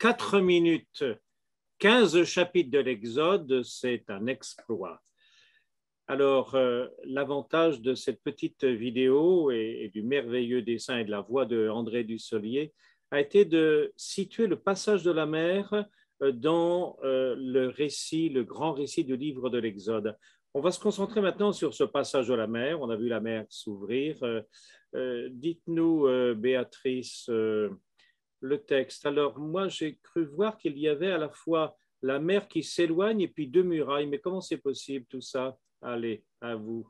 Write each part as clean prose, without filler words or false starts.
4 minutes, 15 chapitres de l'Exode, c'est un exploit. Alors, l'avantage de cette petite vidéo et du merveilleux dessin et de la voix de André Dussolier a été de situer le passage de la mer dans le récit, le grand récit du livre de l'Exode. On va se concentrer maintenant sur ce passage de la mer. On a vu la mer s'ouvrir. Dites-nous, Béatrice, le texte. Alors, moi, j'ai cru voir qu'il y avait à la fois la mer qui s'éloigne et puis 2 murailles. Mais comment c'est possible tout ça? Allez, à vous.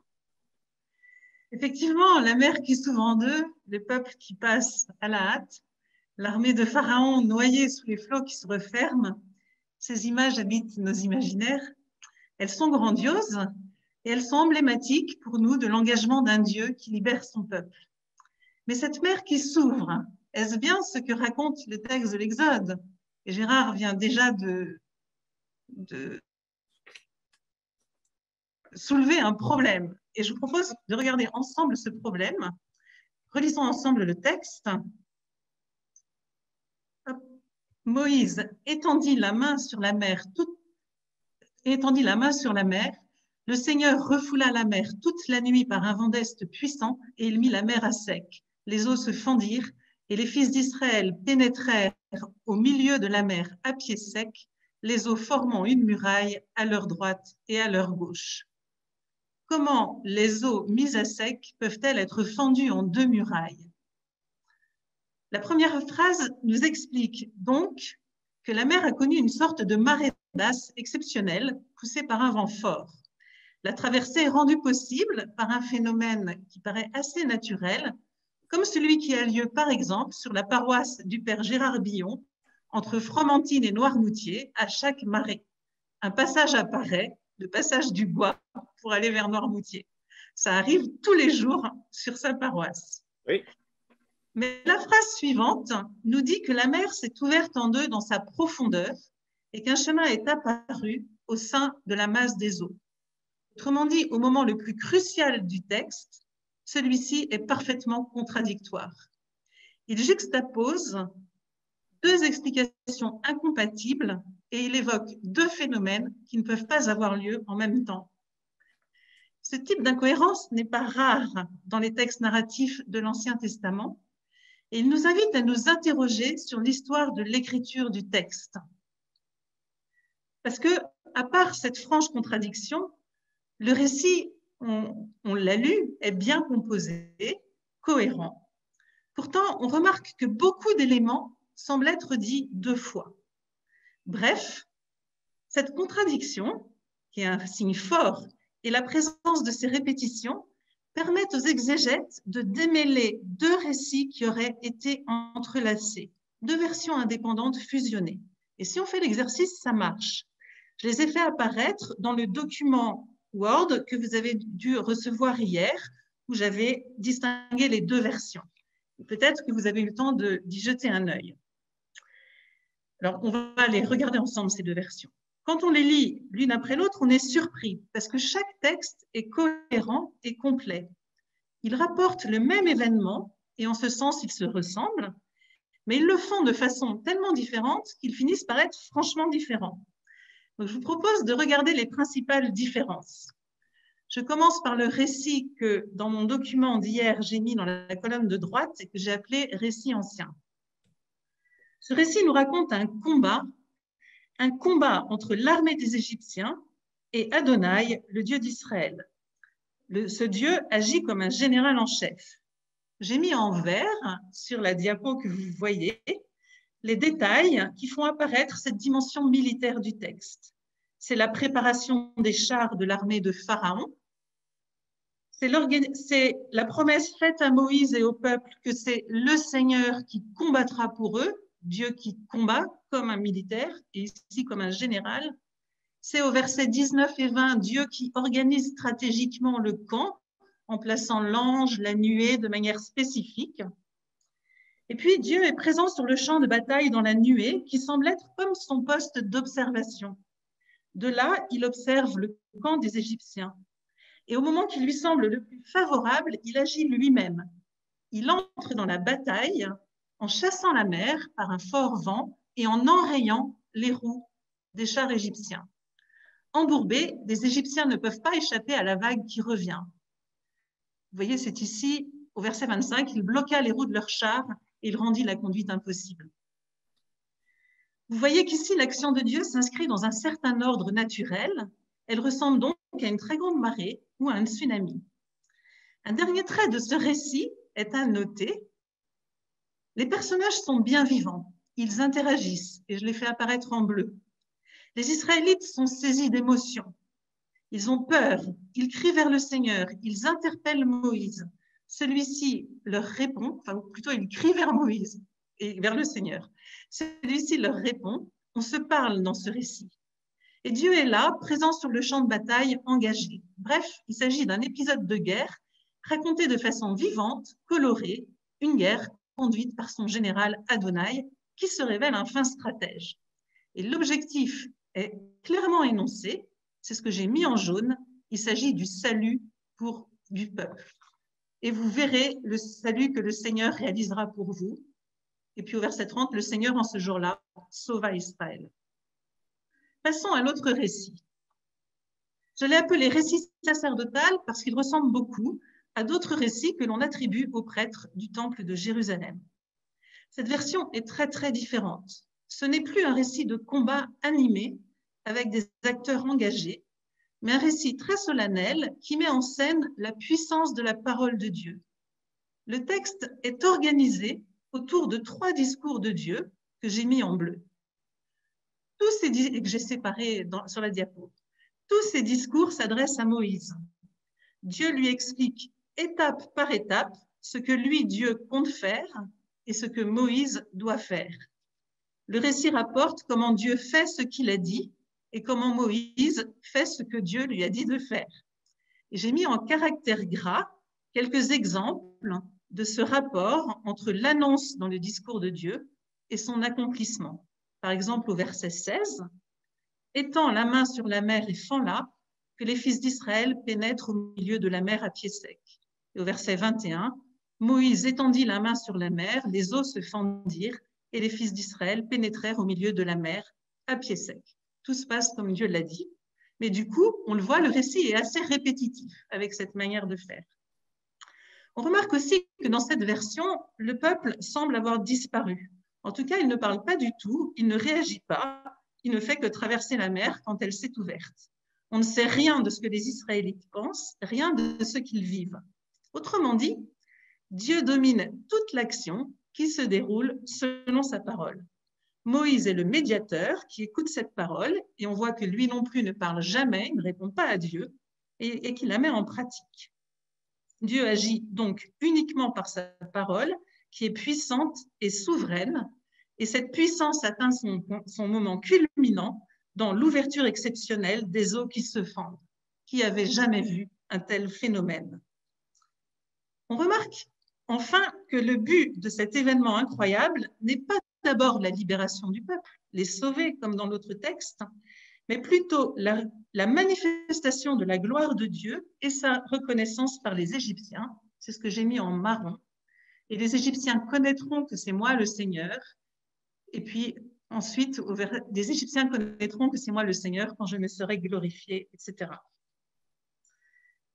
Effectivement, la mer qui s'ouvre en deux, le peuple qui passe à la hâte, l'armée de Pharaon noyée sous les flots qui se referment, ces images habitent nos imaginaires. Elles sont grandioses et elles sont emblématiques pour nous de l'engagement d'un Dieu qui libère son peuple. Mais cette mer qui s'ouvre, est-ce bien ce que raconte le texte de l'Exode? Et Gérard vient déjà de soulever un problème. Et je vous propose de regarder ensemble ce problème. Relisons ensemble le texte. Moïse étendit la main sur la mer, le Seigneur refoula la mer toute la nuit par un vent d'est puissant et il mit la mer à sec. Les eaux se fendirent et les fils d'Israël pénétrèrent au milieu de la mer à pied sec, les eaux formant une muraille à leur droite et à leur gauche. Comment les eaux mises à sec peuvent-elles être fendues en 2 murailles? La première phrase nous explique donc que la mer a connu une sorte de marée basse exceptionnelle poussée par un vent fort. La traversée est rendue possible par un phénomène qui paraît assez naturel, comme celui qui a lieu par exemple sur la paroisse du Père Gérard Billon entre Fromentine et Noirmoutier à chaque marée. Un passage apparaît, le passage du bois pour aller vers Noirmoutier. Ça arrive tous les jours sur sa paroisse. Oui. Mais la phrase suivante nous dit que la mer s'est ouverte en 2 dans sa profondeur et qu'un chemin est apparu au sein de la masse des eaux. Autrement dit, au moment le plus crucial du texte, celui-ci est parfaitement contradictoire. Il juxtapose 2 explications incompatibles et il évoque 2 phénomènes qui ne peuvent pas avoir lieu en même temps. Ce type d'incohérence n'est pas rare dans les textes narratifs de l'Ancien Testament et il nous invite à nous interroger sur l'histoire de l'écriture du texte. Parce que, à part cette franche contradiction, le récit, on l'a lu, est bien composé, cohérent. Pourtant, on remarque que beaucoup d'éléments semblent être dits 2 fois. Bref, cette contradiction, qui est un signe fort, et la présence de ces répétitions permettent aux exégètes de démêler 2 récits qui auraient été entrelacés, 2 versions indépendantes fusionnées. Et si on fait l'exercice, ça marche. Je les ai fait apparaître dans le document Word que vous avez dû recevoir hier, où j'avais distingué les 2 versions. Peut-être que vous avez eu le temps d'y jeter un œil. Alors, on va aller regarder ensemble ces 2 versions. Quand on les lit l'une après l'autre, on est surpris parce que chaque texte est cohérent et complet. Ils rapportent le même événement et en ce sens, ils se ressemblent, mais ils le font de façon tellement différente qu'ils finissent par être franchement différents. Donc, je vous propose de regarder les principales différences. Je commence par le récit que dans mon document d'hier, j'ai mis dans la colonne de droite et que j'ai appelé « Récit ancien ». Ce récit nous raconte un combat entre l'armée des Égyptiens et Adonai, le Dieu d'Israël. Ce Dieu agit comme un général en chef. J'ai mis en vert sur la diapo que vous voyez les détails qui font apparaître cette dimension militaire du texte. C'est la préparation des chars de l'armée de Pharaon. C'est la promesse faite à Moïse et au peuple que c'est le Seigneur qui combattra pour eux, Dieu qui combat comme un militaire et ici comme un général. C'est au verset 19 et 20, Dieu qui organise stratégiquement le camp en plaçant l'ange, la nuée de manière spécifique. Et puis Dieu est présent sur le champ de bataille dans la nuée qui semble être comme son poste d'observation. De là, il observe le camp des Égyptiens. Et au moment qui lui semble le plus favorable, il agit lui-même. Il entre dans la bataille en chassant la mer par un fort vent et en enrayant les roues des chars égyptiens. Embourbés, les Égyptiens ne peuvent pas échapper à la vague qui revient. Vous voyez, c'est ici, au verset 25, il bloqua les roues de leurs chars et il rendit la conduite impossible. Vous voyez qu'ici, l'action de Dieu s'inscrit dans un certain ordre naturel. Elle ressemble donc à une très grande marée ou à un tsunami. Un dernier trait de ce récit est à noter. Les personnages sont bien vivants. Ils interagissent et je les fais apparaître en bleu. Les Israélites sont saisis d'émotions. Ils ont peur, ils crient vers le Seigneur, ils interpellent Moïse. Celui-ci leur répond, enfin plutôt il crie vers Moïse et vers le Seigneur. Celui-ci leur répond, on se parle dans ce récit. Et Dieu est là, présent sur le champ de bataille, engagé. Bref, il s'agit d'un épisode de guerre raconté de façon vivante, colorée, une guerre conduite par son général Adonai, qui se révèle un fin stratège. Et l'objectif est clairement énoncé, c'est ce que j'ai mis en jaune, il s'agit du salut du peuple. Et vous verrez le salut que le Seigneur réalisera pour vous. Et puis au verset 30, le Seigneur en ce jour-là sauva Israël. Passons à l'autre récit. Je l'ai appelé récit sacerdotal parce qu'il ressemble beaucoup à d'autres récits que l'on attribue aux prêtres du temple de Jérusalem. Cette version est très, très différente. Ce n'est plus un récit de combat animé avec des acteurs engagés, mais un récit très solennel qui met en scène la puissance de la parole de Dieu. Le texte est organisé autour de 3 discours de Dieu que j'ai mis en bleu. Et que j'ai séparés sur la diapo. Tous ces discours s'adressent à Moïse. Dieu lui explique étape par étape ce que lui, Dieu, compte faire et ce que Moïse doit faire. Le récit rapporte comment Dieu fait ce qu'il a dit et comment Moïse fait ce que Dieu lui a dit de faire. Et j'ai mis en caractère gras quelques exemples de ce rapport entre l'annonce dans le discours de Dieu et son accomplissement. Par exemple, au verset 16, « Étends la main sur la mer et fends-la, que les fils d'Israël pénètrent au milieu de la mer à pied sec. » Et au verset 21, « Moïse étendit la main sur la mer, les eaux se fendirent, et les fils d'Israël pénétrèrent au milieu de la mer à pied sec. » Tout se passe comme Dieu l'a dit. Mais du coup, on le voit, le récit est assez répétitif avec cette manière de faire. On remarque aussi que dans cette version, le peuple semble avoir disparu. En tout cas, il ne parle pas du tout, il ne réagit pas, il ne fait que traverser la mer quand elle s'est ouverte. On ne sait rien de ce que les Israélites pensent, rien de ce qu'ils vivent. Autrement dit, Dieu domine toute l'action qui se déroule selon sa parole. Moïse est le médiateur qui écoute cette parole et on voit que lui non plus ne parle jamais, ne répond pas à Dieu et qu'il la met en pratique. Dieu agit donc uniquement par sa parole qui est puissante et souveraine et cette puissance atteint son moment culminant dans l'ouverture exceptionnelle des eaux qui se fendent. Qui avait jamais vu un tel phénomène? On remarque enfin que le but de cet événement incroyable n'est pas d'abord la libération du peuple, les sauver comme dans l'autre texte, mais plutôt la manifestation de la gloire de Dieu et sa reconnaissance par les Égyptiens. C'est ce que j'ai mis en marron. Et les Égyptiens connaîtront que c'est moi le Seigneur. Et puis ensuite, les Égyptiens connaîtront que c'est moi le Seigneur quand je me serai glorifié, etc.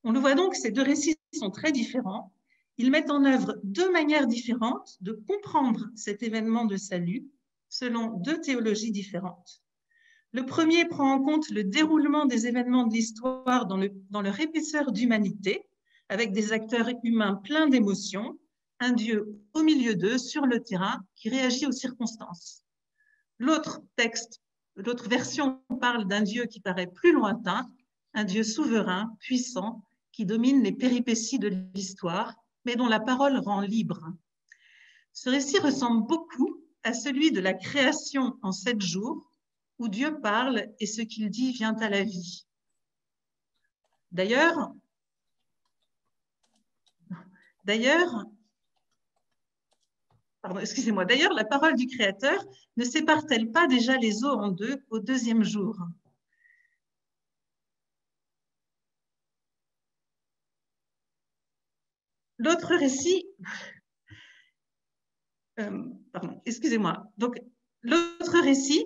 On le voit donc, ces 2 récits sont très différents. Ils mettent en œuvre 2 manières différentes de comprendre cet événement de salut selon 2 théologies différentes. Le premier prend en compte le déroulement des événements de l'histoire dans leur épaisseur d'humanité, avec des acteurs humains pleins d'émotions, un Dieu au milieu d'eux, sur le terrain, qui réagit aux circonstances. L'autre version parle d'un Dieu qui paraît plus lointain, un Dieu souverain, puissant, qui domine les péripéties de l'histoire, mais dont la parole rend libre. Ce récit ressemble beaucoup à celui de la création en 7 jours, où Dieu parle et ce qu'il dit vient à la vie. D'ailleurs, la parole du Créateur ne sépare-t-elle pas déjà les eaux en 2 au 2e jour? L'autre récit, donc L'autre récit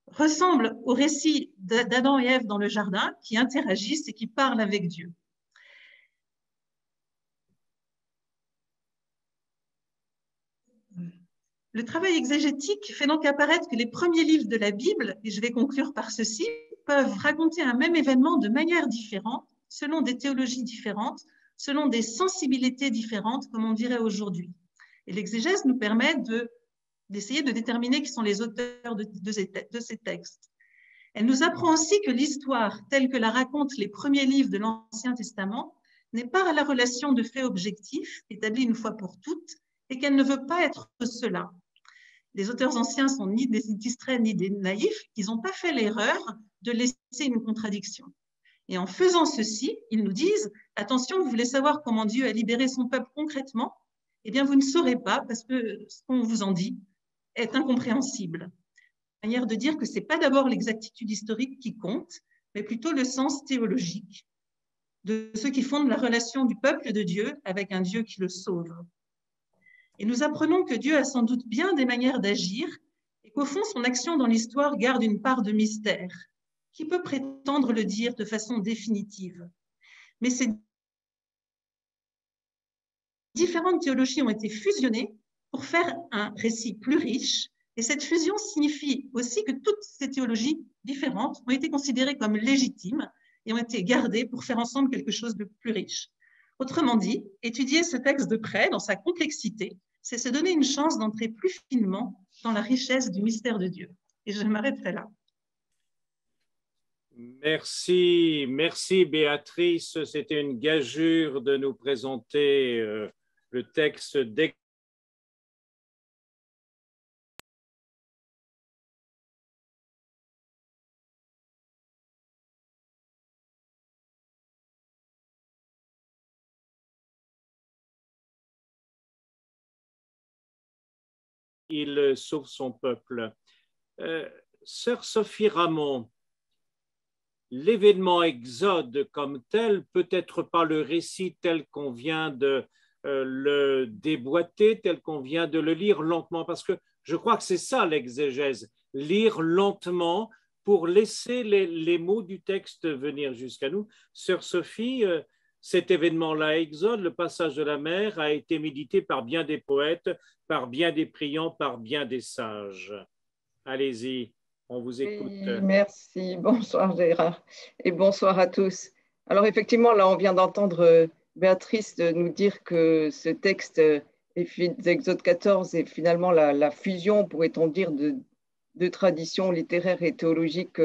ressemble au récit d'Adam et Ève dans le jardin qui interagissent et qui parlent avec Dieu. Le travail exégétique fait donc apparaître que les premiers livres de la Bible, et je vais conclure par ceci, peuvent raconter un même événement de manière différente, selon des théologies différentes, selon des sensibilités différentes, comme on dirait aujourd'hui. Et l'exégèse nous permet d'essayer de déterminer qui sont les auteurs de ces textes. Elle nous apprend aussi que l'histoire, telle que la racontent les premiers livres de l'Ancien Testament, n'est pas la relation de faits objectifs, établie une fois pour toutes, et qu'elle ne veut pas être cela. Les auteurs anciens sont ni des distraits ni des naïfs, ils n'ont pas fait l'erreur de laisser une contradiction. Et en faisant ceci, ils nous disent, attention, vous voulez savoir comment Dieu a libéré son peuple concrètement? Eh bien, vous ne saurez pas parce que ce qu'on vous en dit est incompréhensible. Une manière de dire que ce n'est pas d'abord l'exactitude historique qui compte, mais plutôt le sens théologique de ceux qui fondent la relation du peuple de Dieu avec un Dieu qui le sauve. Et nous apprenons que Dieu a sans doute bien des manières d'agir et qu'au fond, son action dans l'histoire garde une part de mystère. Qui peut prétendre le dire de façon définitive? Mais ces différentes théologies ont été fusionnées pour faire un récit plus riche. Et cette fusion signifie aussi que toutes ces théologies différentes ont été considérées comme légitimes et ont été gardées pour faire ensemble quelque chose de plus riche. Autrement dit, étudier ce texte de près, dans sa complexité, c'est se donner une chance d'entrer plus finement dans la richesse du mystère de Dieu. Et je m'arrêterai là. Merci, merci Béatrice. C'était une gageure de nous présenter le texte d'Exode. Il sauve son peuple. Sœur Sophie Ramon, l'événement Exode comme tel, peut-être pas le récit tel qu'on vient de le déboîter, tel qu'on vient de le lire lentement, parce que je crois que c'est ça l'exégèse, lire lentement pour laisser les mots du texte venir jusqu'à nous. Sœur Sophie, cet événement-là, Exode, le passage de la mer, a été médité par bien des poètes, par bien des priants, par bien des sages. Allez-y, on vous écoute. Oui, merci, bonsoir Gérard et bonsoir à tous. Alors effectivement, là on vient d'entendre Béatrice nous dire que ce texte d'Exode 14 est finalement la fusion, pourrait-on dire, de traditions littéraires et théologiques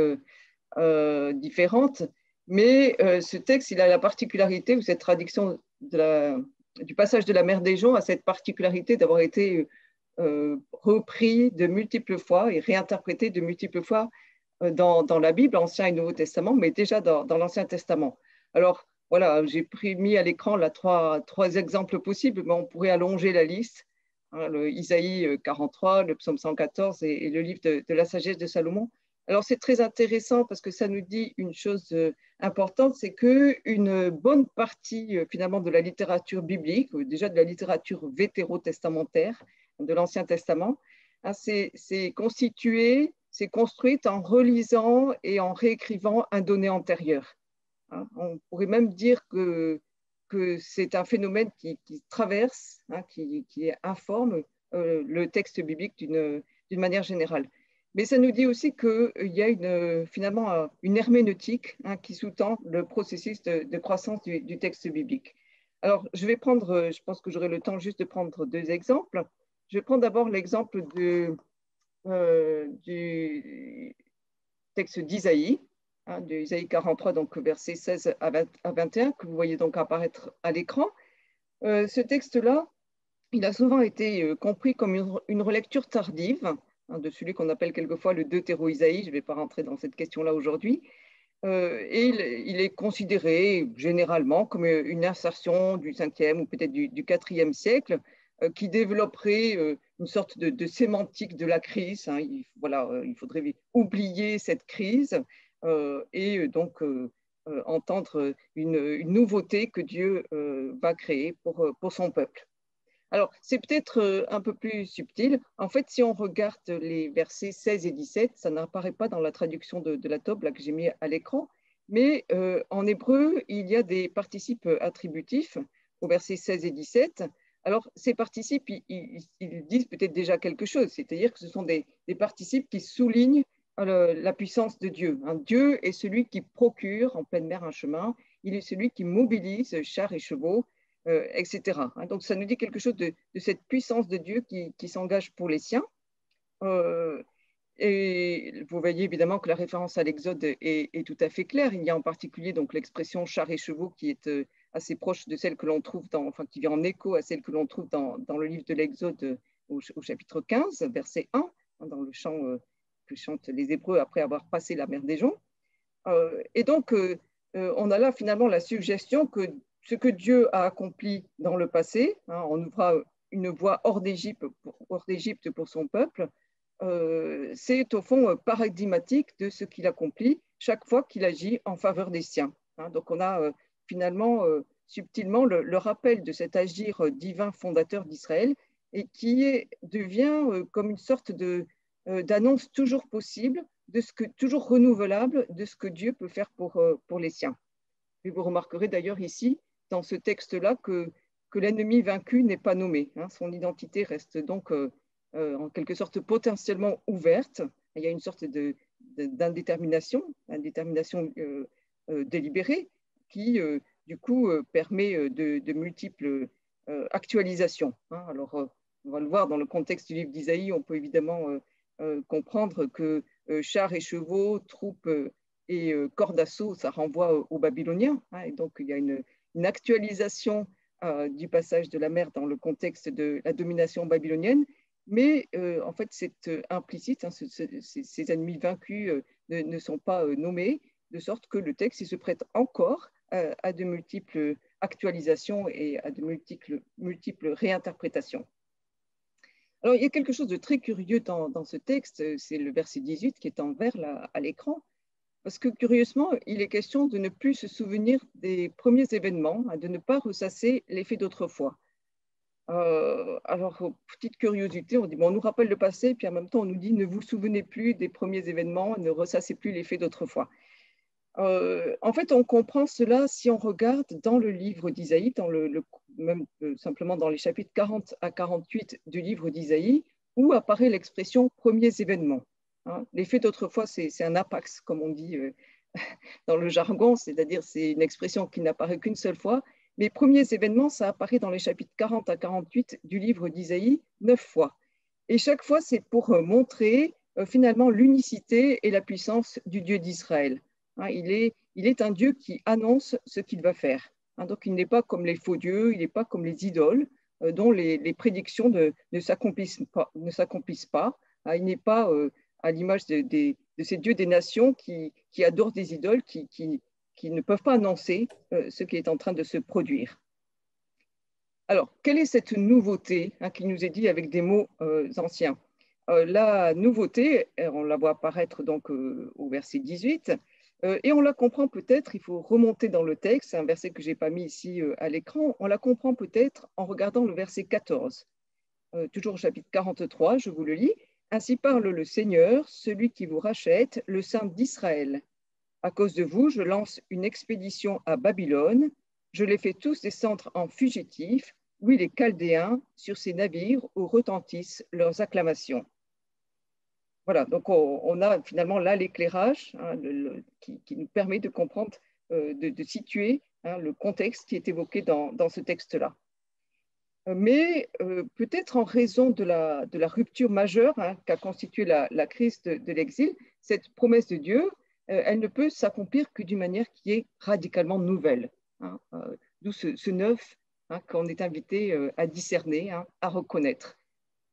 différentes. Mais ce texte, il a la particularité, ou cette traduction du passage de la mer des Joncs a cette particularité d'avoir été repris de multiples fois et réinterprété de multiples fois dans la Bible, Ancien et Nouveau Testament, mais déjà dans l'Ancien Testament. Alors, voilà, j'ai mis à l'écran là, trois exemples possibles, mais on pourrait allonger la liste. Hein, le Isaïe 43, le Psaume 114 et le livre de la sagesse de Salomon. Alors, c'est très intéressant parce que ça nous dit une chose importante, c'est qu'une bonne partie finalement de la littérature biblique, déjà de la littérature vétérotestamentaire de l'Ancien Testament, hein, c'est constituée, c'est construite en relisant et en réécrivant un donné antérieur. Hein, on pourrait même dire que c'est un phénomène qui traverse, hein, qui informe le texte biblique d'une manière générale. Mais ça nous dit aussi qu'il y a finalement une herméneutique, hein, qui sous-tend le processus de croissance du texte biblique. Alors, je pense que j'aurai le temps juste de prendre deux exemples. Je prends d'abord l'exemple du texte d'Isaïe, hein, de Isaïe 43, donc versets 16 à 21, que vous voyez donc apparaître à l'écran. Ce texte-là, il a souvent été compris comme une relecture tardive, hein, de celui qu'on appelle quelquefois le Deutéro-Isaïe. Je ne vais pas rentrer dans cette question-là aujourd'hui. Et il est considéré généralement comme une insertion du 5e ou peut-être du 4e siècle, qui développerait une sorte de sémantique de la crise. Hein. Il faudrait oublier cette crise et donc entendre une nouveauté que Dieu va créer pour son peuple. Alors, c'est peut-être un peu plus subtil. En fait, si on regarde les versets 16 et 17, ça n'apparaît pas dans la traduction de la Tob là, que j'ai mis à l'écran, mais en hébreu, il y a des participes attributifs aux versets 16 et 17. Alors, ces participes, ils disent peut-être déjà quelque chose, c'est-à-dire que ce sont des participes qui soulignent la puissance de Dieu. Dieu est celui qui procure en pleine mer un chemin, il est celui qui mobilise chars et chevaux, etc. Donc, ça nous dit quelque chose de cette puissance de Dieu qui s'engage pour les siens. Et vous voyez évidemment que la référence à l'Exode est tout à fait claire. Il y a en particulier donc l'expression chars et chevaux qui est assez proche de celle que l'on trouve qui vient en écho à celle que l'on trouve dans le livre de l'Exode au chapitre 15, verset 1, dans le chant que chantent les Hébreux après avoir passé la mer des joncs. Et donc, on a là finalement la suggestion que ce que Dieu a accompli dans le passé, on ouvra une voie hors d'Égypte pour son peuple, c'est au fond paradigmatique de ce qu'il accomplit chaque fois qu'il agit en faveur des siens. Donc on a finalement subtilement le rappel de cet agir divin fondateur d'Israël et qui devient comme une sorte d'annonce toujours possible, toujours renouvelable de ce que Dieu peut faire pour les siens. Et vous remarquerez d'ailleurs ici, dans ce texte-là, que l'ennemi vaincu n'est pas nommé. Son identité reste donc en quelque sorte potentiellement ouverte. Il y a une sorte d'indétermination, délibérée, qui du coup permet de multiples actualisations. Alors, on va le voir dans le contexte du livre d'Isaïe, on peut évidemment comprendre que chars et chevaux, troupes et corps d'assaut, ça renvoie aux Babyloniens. Et donc, il y a une actualisation du passage de la mer dans le contexte de la domination babylonienne. Mais en fait, c'est implicite, ces ennemis vaincus ne sont pas nommés, de sorte que le texte se prête encore à de multiples actualisations et à de multiples réinterprétations. Alors, il y a quelque chose de très curieux dans ce texte, c'est le verset 18 qui est en vert là, à l'écran, parce que curieusement, il est question de ne plus se souvenir des premiers événements, de ne pas ressasser les faits d'autrefois. Alors, petite curiosité, on dit, bon, on nous rappelle le passé, puis en même temps, on nous dit, ne vous souvenez plus des premiers événements, ne ressassez plus les faits d'autrefois. En fait, on comprend cela si on regarde dans le livre d'Isaïe, même simplement dans les chapitres 40 à 48 du livre d'Isaïe, où apparaît l'expression premiers événements. Les faits d'autrefois, c'est un apax, comme on dit dans le jargon, c'est-à-dire c'est une expression qui n'apparaît qu'une seule fois. Les premiers événements, ça apparaît dans les chapitres 40 à 48 du livre d'Isaïe 9 fois. Et chaque fois, c'est pour montrer finalement l'unicité et la puissance du Dieu d'Israël. Il est un Dieu qui annonce ce qu'il va faire. Donc, il n'est pas comme les faux dieux, il n'est pas comme les idoles, dont les prédictions ne s'accomplissent pas. Il n'est pas à l'image de ces dieux des nations qui adorent des idoles, qui ne peuvent pas annoncer ce qui est en train de se produire. Alors, quelle est cette nouveauté qui nous est dit avec des mots anciens? La nouveauté, on la voit apparaître donc au verset 18, et on la comprend peut-être, il faut remonter dans le texte, c'est un verset que je n'ai pas mis ici à l'écran, on la comprend peut-être en regardant le verset 14. Toujours au chapitre 43, je vous le lis. « Ainsi parle le Seigneur, celui qui vous rachète, le Saint d'Israël. À cause de vous, je lance une expédition à Babylone. Je les fais tous descendre en fugitifs, oui les Chaldéens, sur ces navires où retentissent leurs acclamations. » Voilà, donc on a finalement là l'éclairage qui nous permet de comprendre, de situer le contexte qui est évoqué dans ce texte-là. Mais peut-être en raison de la rupture majeure qu'a constitué la crise de l'exil, cette promesse de Dieu, elle ne peut s'accomplir que d'une manière qui est radicalement nouvelle. D'où ce neuf qu'on est invité à discerner, à reconnaître.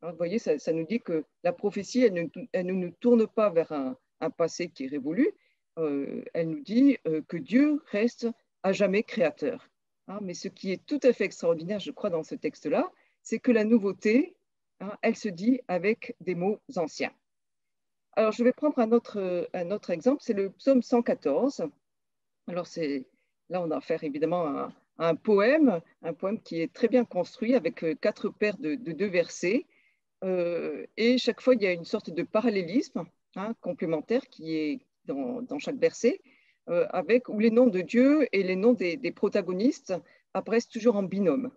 Vous voyez, ça nous dit que la prophétie, elle ne nous tourne pas vers un passé qui est révolu, elle nous dit que Dieu reste à jamais créateur. Mais ce qui est tout à fait extraordinaire, je crois, dans ce texte-là, c'est que la nouveauté, elle se dit avec des mots anciens. Alors, je vais prendre un autre exemple, c'est le psaume 114. Alors, là, on a affaire évidemment un poème qui est très bien construit avec 4 paires de 2 versets. Et chaque fois, il y a une sorte de parallélisme complémentaire qui est dans chaque verset, où les noms de Dieu et les noms des protagonistes apparaissent toujours en binôme.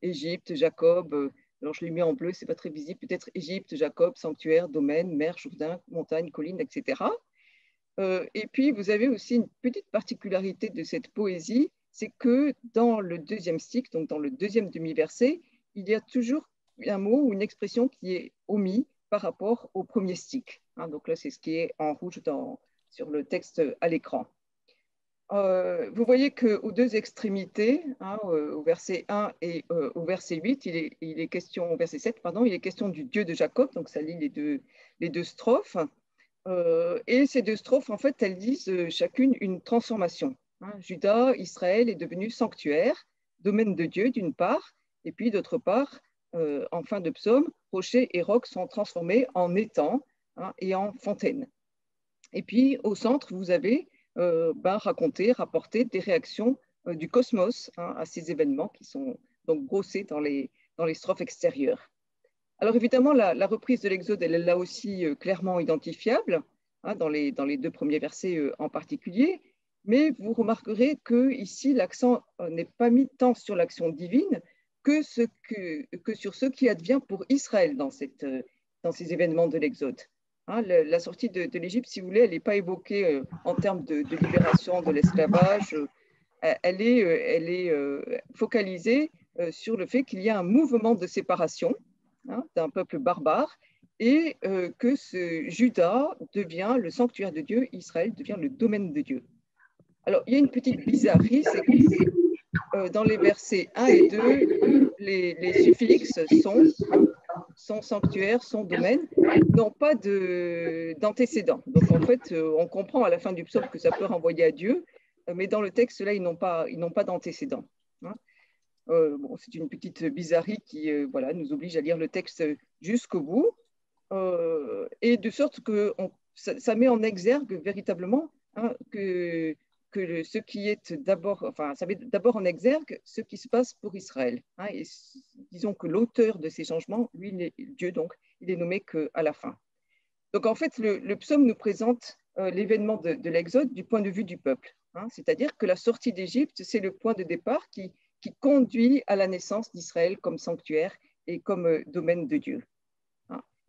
Égypte, Jacob, alors je l'ai mis en bleu, c'est pas très visible, peut-être Égypte, Jacob, sanctuaire, domaine, mer, Jourdain, montagne, colline, etc. Et puis, vous avez aussi une petite particularité de cette poésie, c'est que dans le deuxième stick, donc dans le deuxième demi-verset, il y a toujours un mot ou une expression qui est omis par rapport au premier stick. Donc là, c'est ce qui est en rouge sur le texte à l'écran. Vous voyez qu'aux 2 extrémités, au verset 1 et au verset 8, il est question, au verset 7, pardon, il est question du Dieu de Jacob, donc ça lit les deux strophes. Et ces 2 strophes, en fait, elles disent chacune une transformation. Juda, Israël est devenu sanctuaire, domaine de Dieu d'une part, et puis d'autre part, en fin de psaume, rochers et rocs sont transformés en étangs et en fontaines. Et puis au centre, vous avez rapporté des réactions du cosmos à ces événements qui sont donc brossés dans les strophes extérieures. Alors évidemment, la reprise de l'Exode, elle est là aussi clairement identifiable, dans les 2 premiers versets en particulier, mais vous remarquerez que ici l'accent n'est pas mis tant sur l'action divine que sur ce qui advient pour Israël dans ces événements de l'Exode. La sortie de l'Égypte, si vous voulez, elle n'est pas évoquée en termes de libération de l'esclavage, elle est focalisée sur le fait qu'il y a un mouvement de séparation d'un peuple barbare et que ce Juda devient le sanctuaire de Dieu, Israël devient le domaine de Dieu. Alors, il y a une petite bizarrerie, c'est que dans les versets 1 et 2, les suffixes son sanctuaire, son domaine, n'ont pas d'antécédent. Donc, en fait, on comprend à la fin du psaume que ça peut renvoyer à Dieu, mais dans le texte, là, ils n'ont pas d'antécédent. C'est une petite bizarrerie qui nous oblige à lire le texte jusqu'au bout, et de sorte que ça met en exergue véritablement ce qui est d'abord, ça met d'abord en exergue ce qui se passe pour Israël. Et disons que l'auteur de ces changements, lui, Dieu, donc, il est nommé qu'à la fin. Donc en fait, le psaume nous présente l'événement de l'Exode du point de vue du peuple. C'est-à-dire que la sortie d'Égypte, c'est le point de départ qui conduit à la naissance d'Israël comme sanctuaire et comme domaine de Dieu.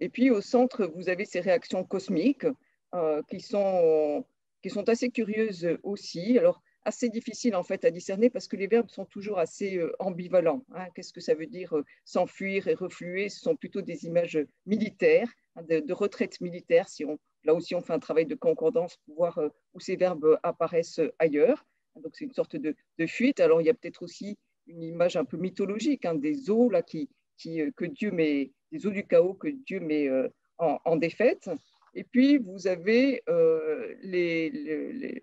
Et puis au centre, vous avez ces réactions cosmiques qui sont assez curieuses aussi. Alors, assez difficiles en fait à discerner parce que les verbes sont toujours assez ambivalents. Qu'est-ce que ça veut dire s'enfuir et refluer? Ce sont plutôt des images militaires, de retraite militaire. Là aussi, on fait un travail de concordance pour voir où ces verbes apparaissent ailleurs. Donc, c'est une sorte de fuite. Alors, il y a peut-être aussi une image un peu mythologique des eaux là, que Dieu met, des eaux du chaos que Dieu met en défaite. Et puis, vous avez les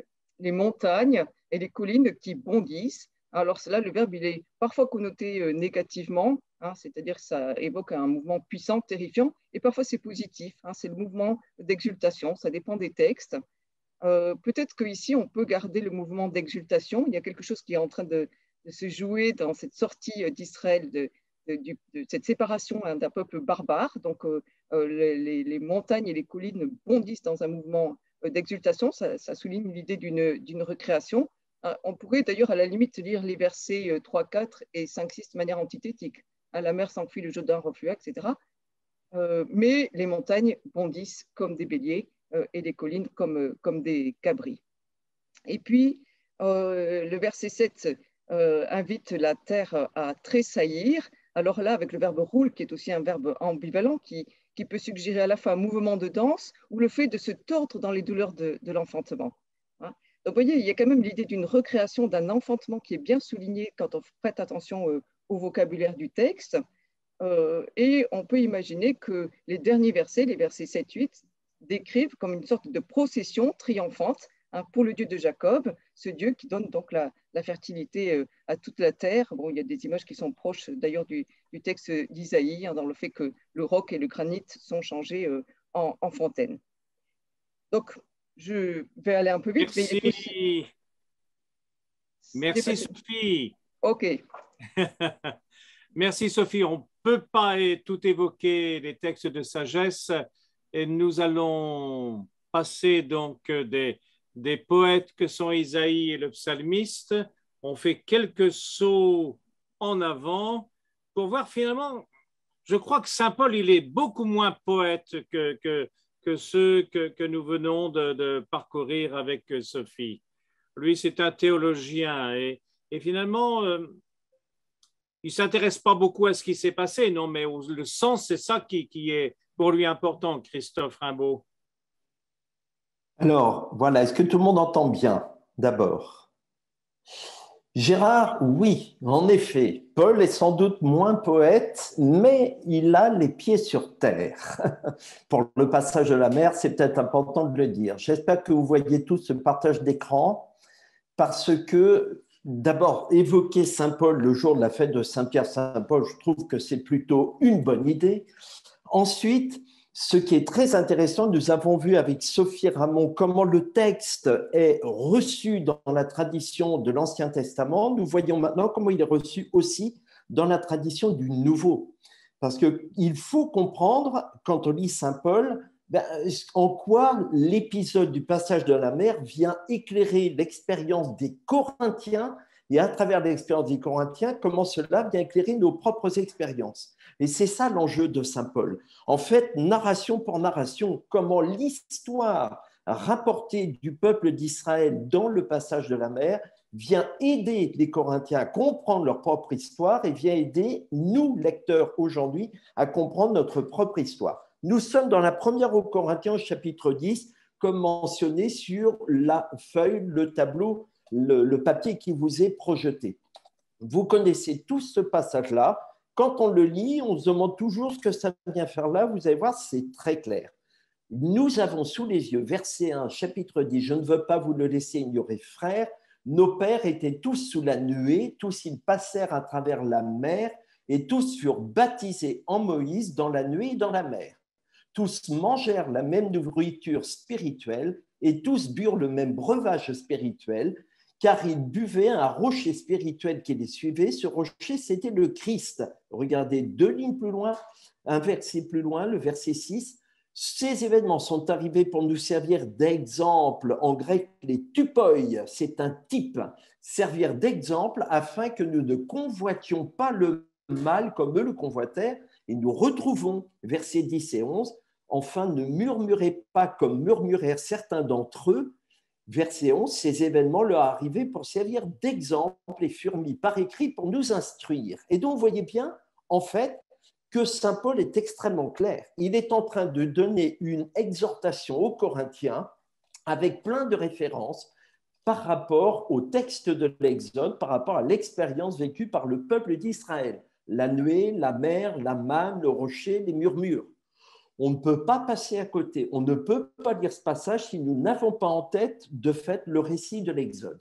montagnes et les collines qui bondissent. Alors là, le verbe, il est parfois connoté négativement, c'est-à-dire que ça évoque un mouvement puissant, terrifiant, et parfois c'est positif, c'est le mouvement d'exultation, ça dépend des textes. Peut-être qu'ici, on peut garder le mouvement d'exultation. Il y a quelque chose qui est en train de se jouer dans cette sortie d'Israël, de cette séparation d'un peuple barbare. Donc, les montagnes et les collines bondissent dans un mouvement d'exultation. Ça souligne l'idée d'une recréation. On pourrait d'ailleurs à la limite lire les versets 3, 4 et 5, 6 de manière antithétique. La mer s'enfuit, le Jourdain reflua, etc. Mais les montagnes bondissent comme des béliers et les collines comme des cabris. Et puis, le verset 7 invite la terre à tressaillir. Alors là, avec le verbe roule, qui est aussi un verbe ambivalent, qui peut suggérer à la fois un mouvement de danse ou le fait de se tordre dans les douleurs de l'enfantement. Donc, vous voyez, il y a quand même l'idée d'une recréation, d'un enfantement qui est bien souligné quand on prête attention au vocabulaire du texte. Et on peut imaginer que les derniers versets, les versets 7-8, décrivent comme une sorte de procession triomphante pour le Dieu de Jacob, ce Dieu qui donne donc la fertilité à toute la terre. Bon, il y a des images qui sont proches d'ailleurs du texte d'Isaïe, dans le fait que le roc et le granit sont changés en fontaine. Donc, je vais aller un peu vite. Merci, Sophie. OK. Merci Sophie. On ne peut pas tout évoquer les textes de sagesse et nous allons passer donc des poètes que sont Isaïe et le psalmiste. On fait quelques sauts en avant pour voir finalement, je crois que Saint Paul, il est beaucoup moins poète que ceux que nous venons de parcourir avec Sophie. Lui, c'est un théologien et finalement, il ne s'intéresse pas beaucoup à ce qui s'est passé, non, mais le sens, c'est ça qui est pour lui important, Christophe Rimbaud. Alors, voilà, est-ce que tout le monde entend bien d'abord? Gérard, oui, en effet, Paul est sans doute moins poète, mais il a les pieds sur terre. Pour le passage de la mer, c'est peut-être important de le dire. J'espère que vous voyez tous ce partage d'écran, parce que d'abord, évoquer Saint-Paul le jour de la fête de Saint-Pierre-Saint-Paul, je trouve que c'est plutôt une bonne idée. Ensuite, ce qui est très intéressant, nous avons vu avec Sophie Ramon comment le texte est reçu dans la tradition de l'Ancien Testament. Nous voyons maintenant comment il est reçu aussi dans la tradition du Nouveau. Parce qu'il faut comprendre, quand on lit Saint Paul, en quoi l'épisode du passage de la mer vient éclairer l'expérience des Corinthiens et à travers l'expérience des Corinthiens, comment cela vient éclairer nos propres expériences. Et c'est ça l'enjeu de Saint Paul. En fait, narration pour narration, comment l'histoire rapportée du peuple d'Israël dans le passage de la mer vient aider les Corinthiens à comprendre leur propre histoire et vient aider nous, lecteurs, aujourd'hui, à comprendre notre propre histoire. Nous sommes dans la première aux Corinthiens, chapitre 10, comme mentionné sur la feuille, le tableau, le papier qui vous est projeté. Vous connaissez tous ce passage-là. Quand on le lit, on se demande toujours ce que ça vient faire là. Vous allez voir, c'est très clair. Nous avons sous les yeux, verset 1, chapitre 10, « Je ne veux pas vous le laisser ignorer, frères. Nos pères étaient tous sous la nuée, tous ils passèrent à travers la mer, et tous furent baptisés en Moïse dans la nuée et dans la mer. Tous mangèrent la même nourriture spirituelle, et tous burent le même breuvage spirituel, car ils buvaient un rocher spirituel qui les suivait. Ce rocher, c'était le Christ. » Regardez 2 lignes plus loin, un verset plus loin, le verset 6. « Ces événements sont arrivés pour nous servir d'exemple. » En grec, les tupoi, c'est un type. Servir d'exemple afin que nous ne convoitions pas le mal comme eux le convoitaient. Et nous retrouvons, versets 10 et 11, « Enfin, ne murmurez pas comme murmurèrent certains d'entre eux. » Verset 11, « Ces événements leur arrivaient pour servir d'exemple et furent mis par écrit pour nous instruire. » Et donc, vous voyez bien, en fait, que Saint Paul est extrêmement clair. Il est en train de donner une exhortation aux Corinthiens avec plein de références par rapport au texte de l'Exode, par rapport à l'expérience vécue par le peuple d'Israël. La nuée, la mer, la manne, le rocher, les murmures. On ne peut pas passer à côté, on ne peut pas lire ce passage si nous n'avons pas en tête, de fait, le récit de l'Exode.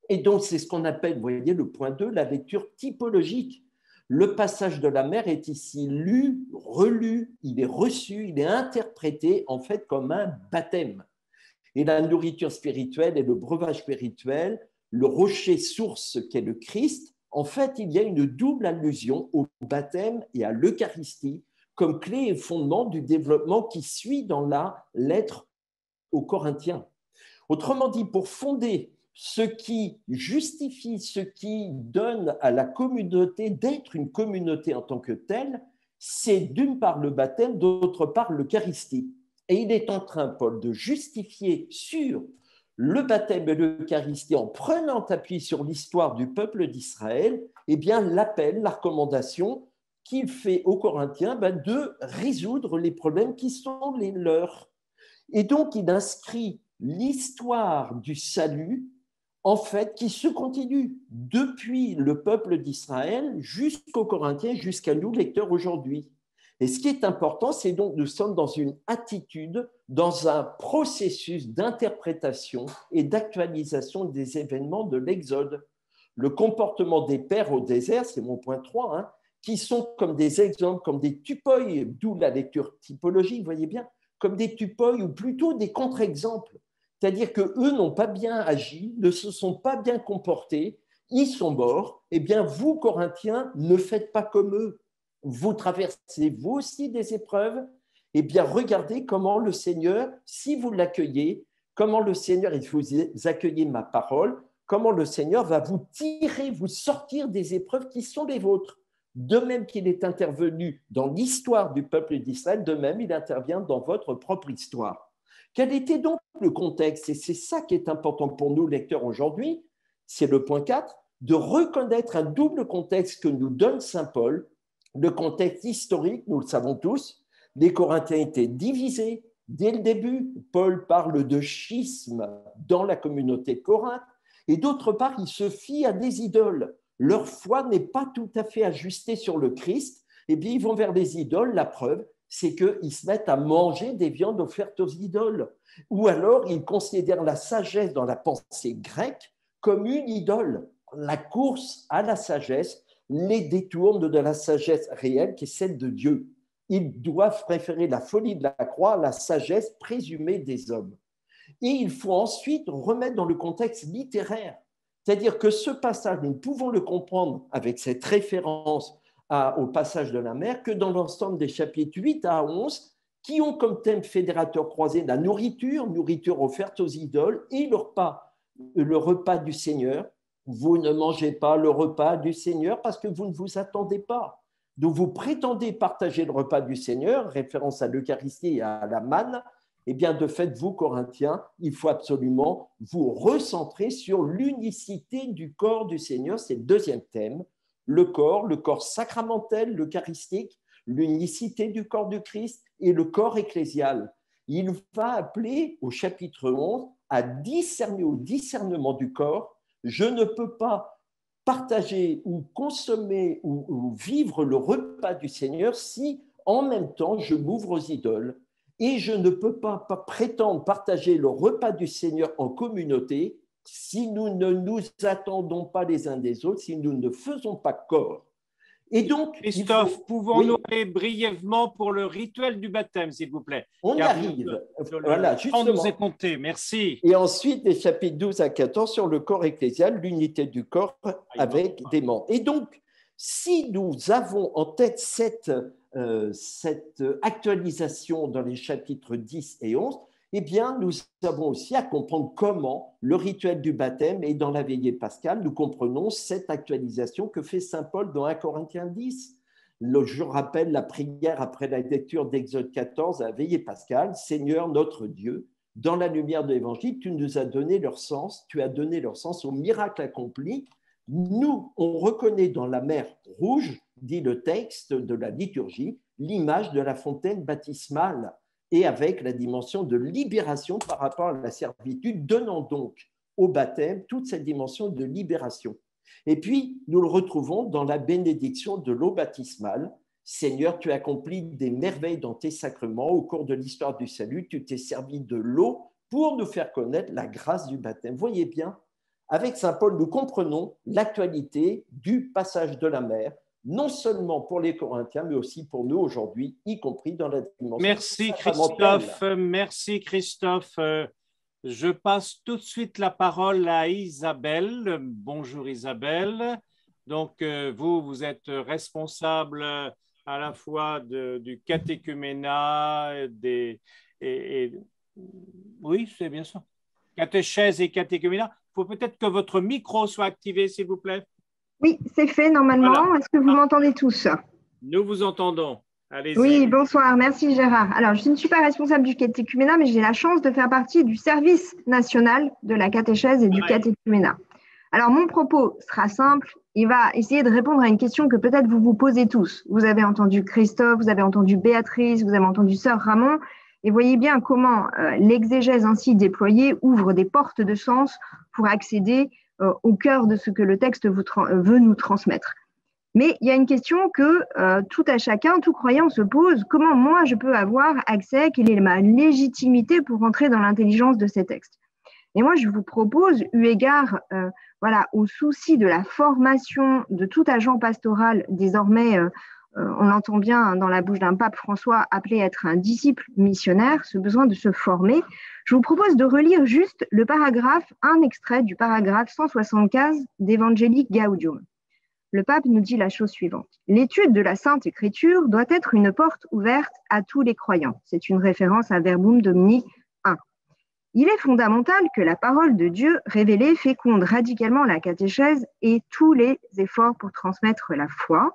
Et donc, c'est ce qu'on appelle, vous voyez, le point 2, la lecture typologique. Le passage de la mer est ici lu, relu, il est reçu, il est interprété, en fait, comme un baptême. Et la nourriture spirituelle et le breuvage spirituel, le rocher source qu'est le Christ, en fait, il y a une double allusion au baptême et à l'Eucharistie, comme clé et fondement du développement qui suit dans la lettre aux Corinthiens. Autrement dit, pour fonder ce qui justifie, ce qui donne à la communauté d'être une communauté en tant que telle, c'est d'une part le baptême, d'autre part l'Eucharistie. Et il est en train, Paul, de justifier sur le baptême et l'Eucharistie en prenant appui sur l'histoire du peuple d'Israël, eh bien l'appel, la recommandation qu'il fait aux Corinthiens de résoudre les problèmes qui sont les leurs. Et donc, il inscrit l'histoire du salut, en fait, qui se continue depuis le peuple d'Israël jusqu'aux Corinthiens, jusqu'à nous, lecteurs, aujourd'hui. Et ce qui est important, c'est donc nous sommes dans une attitude, dans un processus d'interprétation et d'actualisation des événements de l'Exode. Le comportement des pères au désert, c'est mon point 3, qui sont comme des exemples, comme des tupoi, d'où la lecture typologique, vous voyez bien, comme des tupoi ou plutôt des contre-exemples. C'est-à-dire qu'eux n'ont pas bien agi, ne se sont pas bien comportés, ils sont morts. Eh bien, vous, Corinthiens, ne faites pas comme eux. Vous traversez vous aussi des épreuves. Eh bien, regardez comment le Seigneur, si vous l'accueillez, comment le Seigneur, et vous accueillez ma parole, comment le Seigneur va vous tirer, vous sortir des épreuves qui sont les vôtres. De même qu'il est intervenu dans l'histoire du peuple d'Israël, de même il intervient dans votre propre histoire. Quel était donc le contexte? Et c'est ça qui est important pour nous, lecteurs, aujourd'hui, c'est le point 4, de reconnaître un double contexte que nous donne saint Paul, le contexte historique, nous le savons tous, les Corinthiens étaient divisés. Dès le début, Paul parle de schisme dans la communauté de Corinthe, et d'autre part, il se fie à des idoles. Leur foi n'est pas tout à fait ajustée sur le Christ, et bien ils vont vers les idoles. La preuve, c'est qu'ils se mettent à manger des viandes offertes aux idoles. Ou alors, ils considèrent la sagesse dans la pensée grecque comme une idole. La course à la sagesse les détourne de la sagesse réelle qui est celle de Dieu. Ils doivent préférer la folie de la croix à la sagesse présumée des hommes. Et il faut ensuite remettre dans le contexte littéraire. C'est-à-dire que ce passage, nous ne pouvons le comprendre avec cette référence au passage de la mer que dans l'ensemble des chapitres 8 à 11, qui ont comme thème fédérateur croisé la nourriture offerte aux idoles et le repas du Seigneur. Vous ne mangez pas le repas du Seigneur parce que vous ne vous attendez pas. Donc vous prétendez partager le repas du Seigneur, référence à l'Eucharistie et à la manne. Eh bien, de fait, vous, Corinthiens, il faut absolument vous recentrer sur l'unicité du corps du Seigneur. C'est le deuxième thème, le corps sacramentel, l'eucharistique, l'unicité du corps du Christ et le corps ecclésial. Il va appeler au chapitre 11 à discerner, au discernement du corps. Je ne peux pas partager ou consommer ou vivre le repas du Seigneur si, en même temps, je m'ouvre aux idoles. Et je ne peux pas prétendre partager le repas du Seigneur en communauté si nous ne nous attendons pas les uns des autres, si nous ne faisons pas corps. Et donc, Christophe, pouvons-nous aller brièvement pour le rituel du baptême, s'il vous plaît? On y arrive. Voilà, justement. Le temps nous est compté, merci. Et ensuite, les chapitres 12 à 14 sur le corps ecclésial, l'unité du corps avec des membres. Et donc, si nous avons en tête cette actualisation dans les chapitres 10 et 11, eh bien, nous avons aussi à comprendre comment le rituel du baptême et dans la veillée pascale, nous comprenons cette actualisation que fait saint Paul dans 1 Corinthiens 10. Je rappelle la prière après la lecture d'Exode 14 à la veillée pascale. Seigneur notre Dieu, dans la lumière de l'Évangile, tu nous as donné leur sens, tu as donné leur sens au miracle accompli. Nous, on reconnaît dans la mer Rouge, dit le texte de la liturgie, l'image de la fontaine baptismale et avec la dimension de libération par rapport à la servitude, donnant donc au baptême toute cette dimension de libération. Et puis, nous le retrouvons dans la bénédiction de l'eau baptismale. Seigneur, tu accomplis des merveilles dans tes sacrements. Au cours de l'histoire du salut, tu t'es servi de l'eau pour nous faire connaître la grâce du baptême. Voyez bien, avec saint Paul, nous comprenons l'actualité du passage de la mer, non seulement pour les Corinthiens, mais aussi pour nous aujourd'hui, y compris dans la dimension sacramentale. Merci Christophe. Je passe tout de suite la parole à Isabelle. Bonjour Isabelle. Donc vous êtes responsable à la fois du catéchuménat, oui, c'est bien ça, catéchèse et catéchuménat. Il faut peut-être que votre micro soit activé, s'il vous plaît. Oui, c'est fait normalement. Voilà. Est-ce que vous m'entendez tous? Nous vous entendons. Allez-y. Oui, bonsoir. Merci Gérard. Alors, je ne suis pas responsable du catéchuménat, mais j'ai la chance de faire partie du service national de la catéchèse et du catéchuménat. Alors, mon propos sera simple. Il va essayer de répondre à une question que peut-être vous vous posez tous. Vous avez entendu Christophe, vous avez entendu Béatrice, vous avez entendu Sœur Ramon. Et voyez bien comment l'exégèse ainsi déployée ouvre des portes de sens pour accéder au cœur de ce que le texte veut nous transmettre. Mais il y a une question que tout à chacun, tout croyant se pose. Comment moi je peux avoir accès? Quelle est ma légitimité pour entrer dans l'intelligence de ces textes? Et moi je vous propose, eu égard au souci de la formation de tout agent pastoral désormais on l'entend bien dans la bouche d'un pape François, appelé à être un disciple missionnaire, ce besoin de se former, je vous propose de relire juste un extrait du paragraphe 175 d'Evangelii Gaudium. Le pape nous dit la chose suivante. L'étude de la Sainte Écriture doit être une porte ouverte à tous les croyants. C'est une référence à Verbum Domini 1. Il est fondamental que la parole de Dieu révélée féconde radicalement la catéchèse et tous les efforts pour transmettre la foi.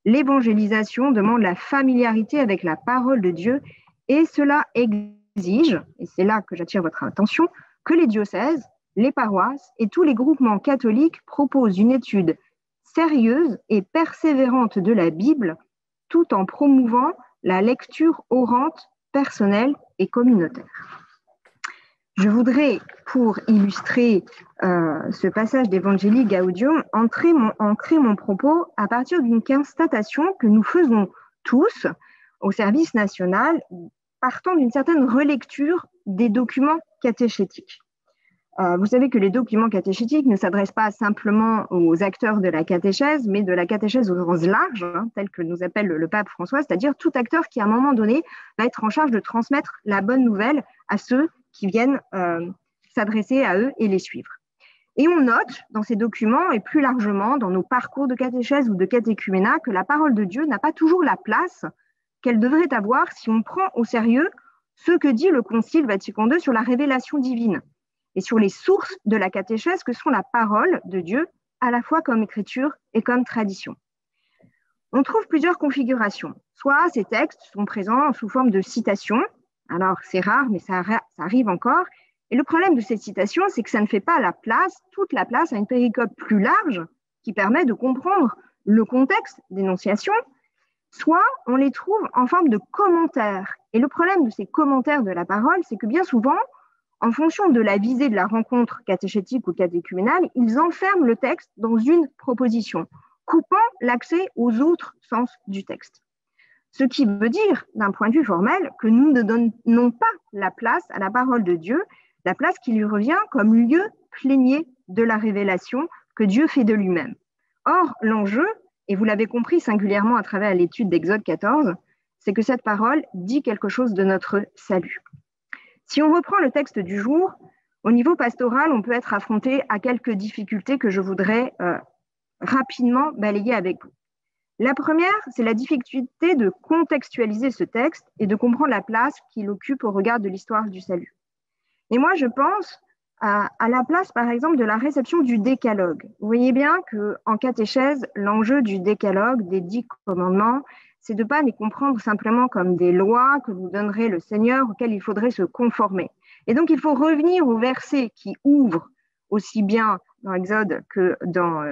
L'évangélisation demande la familiarité avec la parole de Dieu et cela exige, et c'est là que j'attire votre attention, que les diocèses, les paroisses et tous les groupements catholiques proposent une étude sérieuse et persévérante de la Bible tout en promouvant la lecture orante, personnelle et communautaire. Je voudrais, pour illustrer ce passage d'Evangelii Gaudium, ancrer mon propos à partir d'une constatation que nous faisons tous au service national, partant d'une certaine relecture des documents catéchétiques. Vous savez que les documents catéchétiques ne s'adressent pas simplement aux acteurs de la catéchèse, mais de la catéchèse au sens large, tel que nous appelle le pape François, c'est-à-dire tout acteur qui, à un moment donné, va être en charge de transmettre la bonne nouvelle à ceux qui viennent s'adresser à eux et les suivre. Et on note dans ces documents, et plus largement dans nos parcours de catéchèse ou de catéchuménat, que la parole de Dieu n'a pas toujours la place qu'elle devrait avoir si on prend au sérieux ce que dit le Concile Vatican II sur la révélation divine et sur les sources de la catéchèse que sont la parole de Dieu, à la fois comme écriture et comme tradition. On trouve plusieurs configurations. Soit ces textes sont présents sous forme de citations, alors c'est rare, mais ça arrive encore. Et le problème de ces citations, c'est que ça ne fait pas toute la place à une péricope plus large qui permet de comprendre le contexte d'énonciation. Soit on les trouve en forme de commentaires. Et le problème de ces commentaires de la parole, c'est que bien souvent, en fonction de la visée de la rencontre catéchétique ou catéchuménale, ils enferment le texte dans une proposition, coupant l'accès aux autres sens du texte. Ce qui veut dire, d'un point de vue formel, que nous ne donnons pas la place à la parole de Dieu, la place qui lui revient comme lieu plénier de la révélation que Dieu fait de lui-même. Or, l'enjeu, et vous l'avez compris singulièrement à travers l'étude d'Exode 14, c'est que cette parole dit quelque chose de notre salut. Si on reprend le texte du jour, au niveau pastoral, on peut être affronté à quelques difficultés que je voudrais rapidement balayer avec vous. La première, c'est la difficulté de contextualiser ce texte et de comprendre la place qu'il occupe au regard de l'histoire du salut. Et moi, je pense à la place, par exemple, de la réception du décalogue. Vous voyez bien qu'en catéchèse, l'enjeu du décalogue, des 10 commandements, c'est de ne pas les comprendre simplement comme des lois que nous donnerait le Seigneur auxquelles il faudrait se conformer. Et donc, il faut revenir au verset qui ouvre aussi bien dans Exode que dans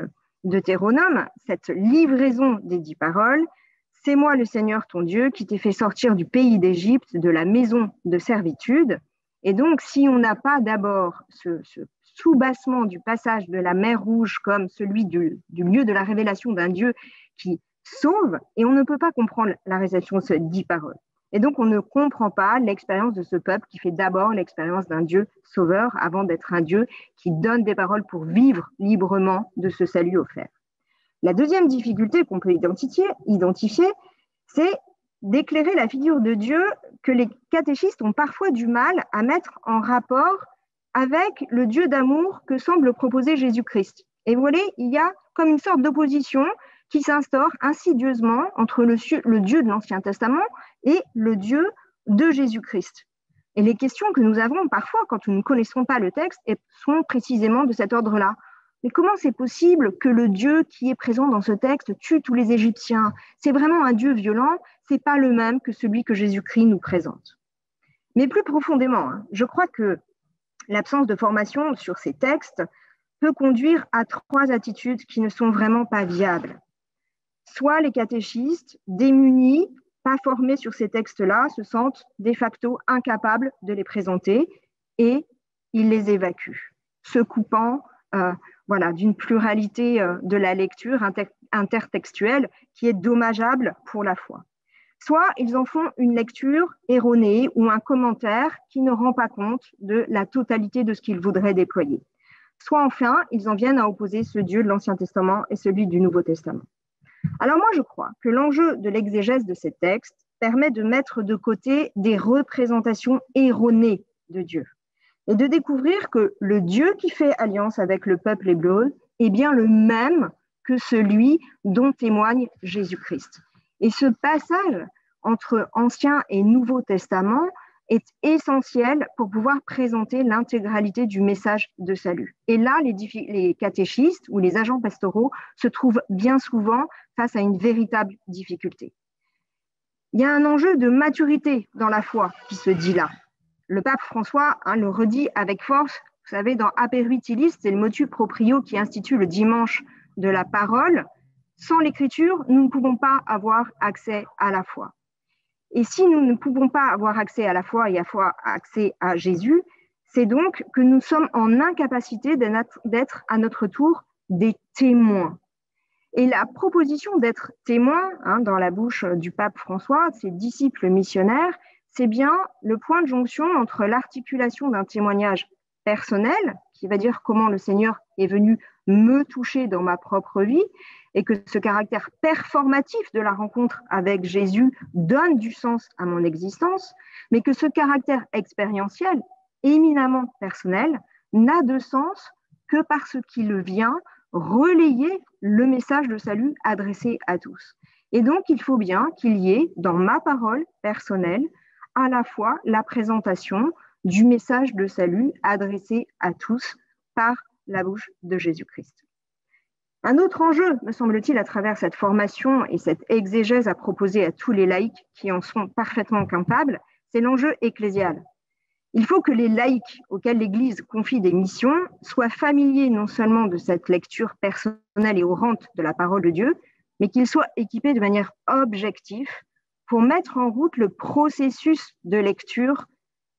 Deutéronome, cette livraison des 10 paroles. C'est moi le Seigneur ton Dieu qui t'ai fait sortir du pays d'Égypte, de la maison de servitude. Et donc, si on n'a pas d'abord ce soubassement du passage de la mer Rouge comme celui du lieu de la révélation d'un Dieu qui sauve, et on ne peut pas comprendre la réception de ces 10 paroles. Et donc, on ne comprend pas l'expérience de ce peuple qui fait d'abord l'expérience d'un Dieu sauveur avant d'être un Dieu qui donne des paroles pour vivre librement de ce salut offert. La deuxième difficulté qu'on peut identifier, c'est d'éclairer la figure de Dieu que les catéchistes ont parfois du mal à mettre en rapport avec le Dieu d'amour que semble proposer Jésus-Christ. Et vous voyez, il y a comme une sorte d'opposition qui s'instaure insidieusement entre le Dieu de l'Ancien Testament et le Dieu de Jésus-Christ. Et les questions que nous avons parfois quand nous ne connaissons pas le texte sont précisément de cet ordre-là. Mais comment c'est possible que le Dieu qui est présent dans ce texte tue tous les Égyptiens? C'est vraiment un Dieu violent, ce n'est pas le même que celui que Jésus-Christ nous présente. Mais plus profondément, je crois que l'absence de formation sur ces textes peut conduire à 3 attitudes qui ne sont vraiment pas viables. Soit les catéchistes, démunis, pas formés sur ces textes-là, se sentent de facto incapables de les présenter et ils les évacuent, se coupant d'une pluralité de la lecture intertextuelle qui est dommageable pour la foi. Soit ils en font une lecture erronée ou un commentaire qui ne rend pas compte de la totalité de ce qu'ils voudraient déployer. Soit enfin, ils en viennent à opposer ce Dieu de l'Ancien Testament et celui du Nouveau Testament. Alors moi, je crois que l'enjeu de l'exégèse de ces textes permet de mettre de côté des représentations erronées de Dieu et de découvrir que le Dieu qui fait alliance avec le peuple hébreu est bien le même que celui dont témoigne Jésus-Christ. Et ce passage entre Ancien et Nouveau Testament est essentiel pour pouvoir présenter l'intégralité du message de salut. Et là, les catéchistes ou les agents pastoraux se trouvent bien souvent face à une véritable difficulté. Il y a un enjeu de maturité dans la foi qui se dit là. Le pape François le redit avec force. Vous savez, dans Aperui Utilis, c'est le motu proprio qui institue le dimanche de la parole. Sans l'écriture, nous ne pouvons pas avoir accès à la foi. Et si nous ne pouvons pas avoir accès à la foi et à la fois accès à Jésus, c'est donc que nous sommes en incapacité d'être à notre tour des témoins. Et la proposition d'être témoin dans la bouche du pape François, de ses disciples missionnaires, c'est bien le point de jonction entre l'articulation d'un témoignage personnel, qui va dire comment le Seigneur est venu me toucher dans ma propre vie, et que ce caractère performatif de la rencontre avec Jésus donne du sens à mon existence, mais que ce caractère expérientiel, éminemment personnel, n'a de sens que parce qu'il vient relayer le message de salut adressé à tous. Et donc, il faut bien qu'il y ait, dans ma parole personnelle, à la fois la présentation du message de salut adressé à tous par la bouche de Jésus-Christ. Un autre enjeu, me semble-t-il, à travers cette formation et cette exégèse à proposer à tous les laïcs qui en sont parfaitement capables, c'est l'enjeu ecclésial. Il faut que les laïcs auxquels l'Église confie des missions soient familiers non seulement de cette lecture personnelle et orante de la parole de Dieu, mais qu'ils soient équipés de manière objective pour mettre en route le processus de lecture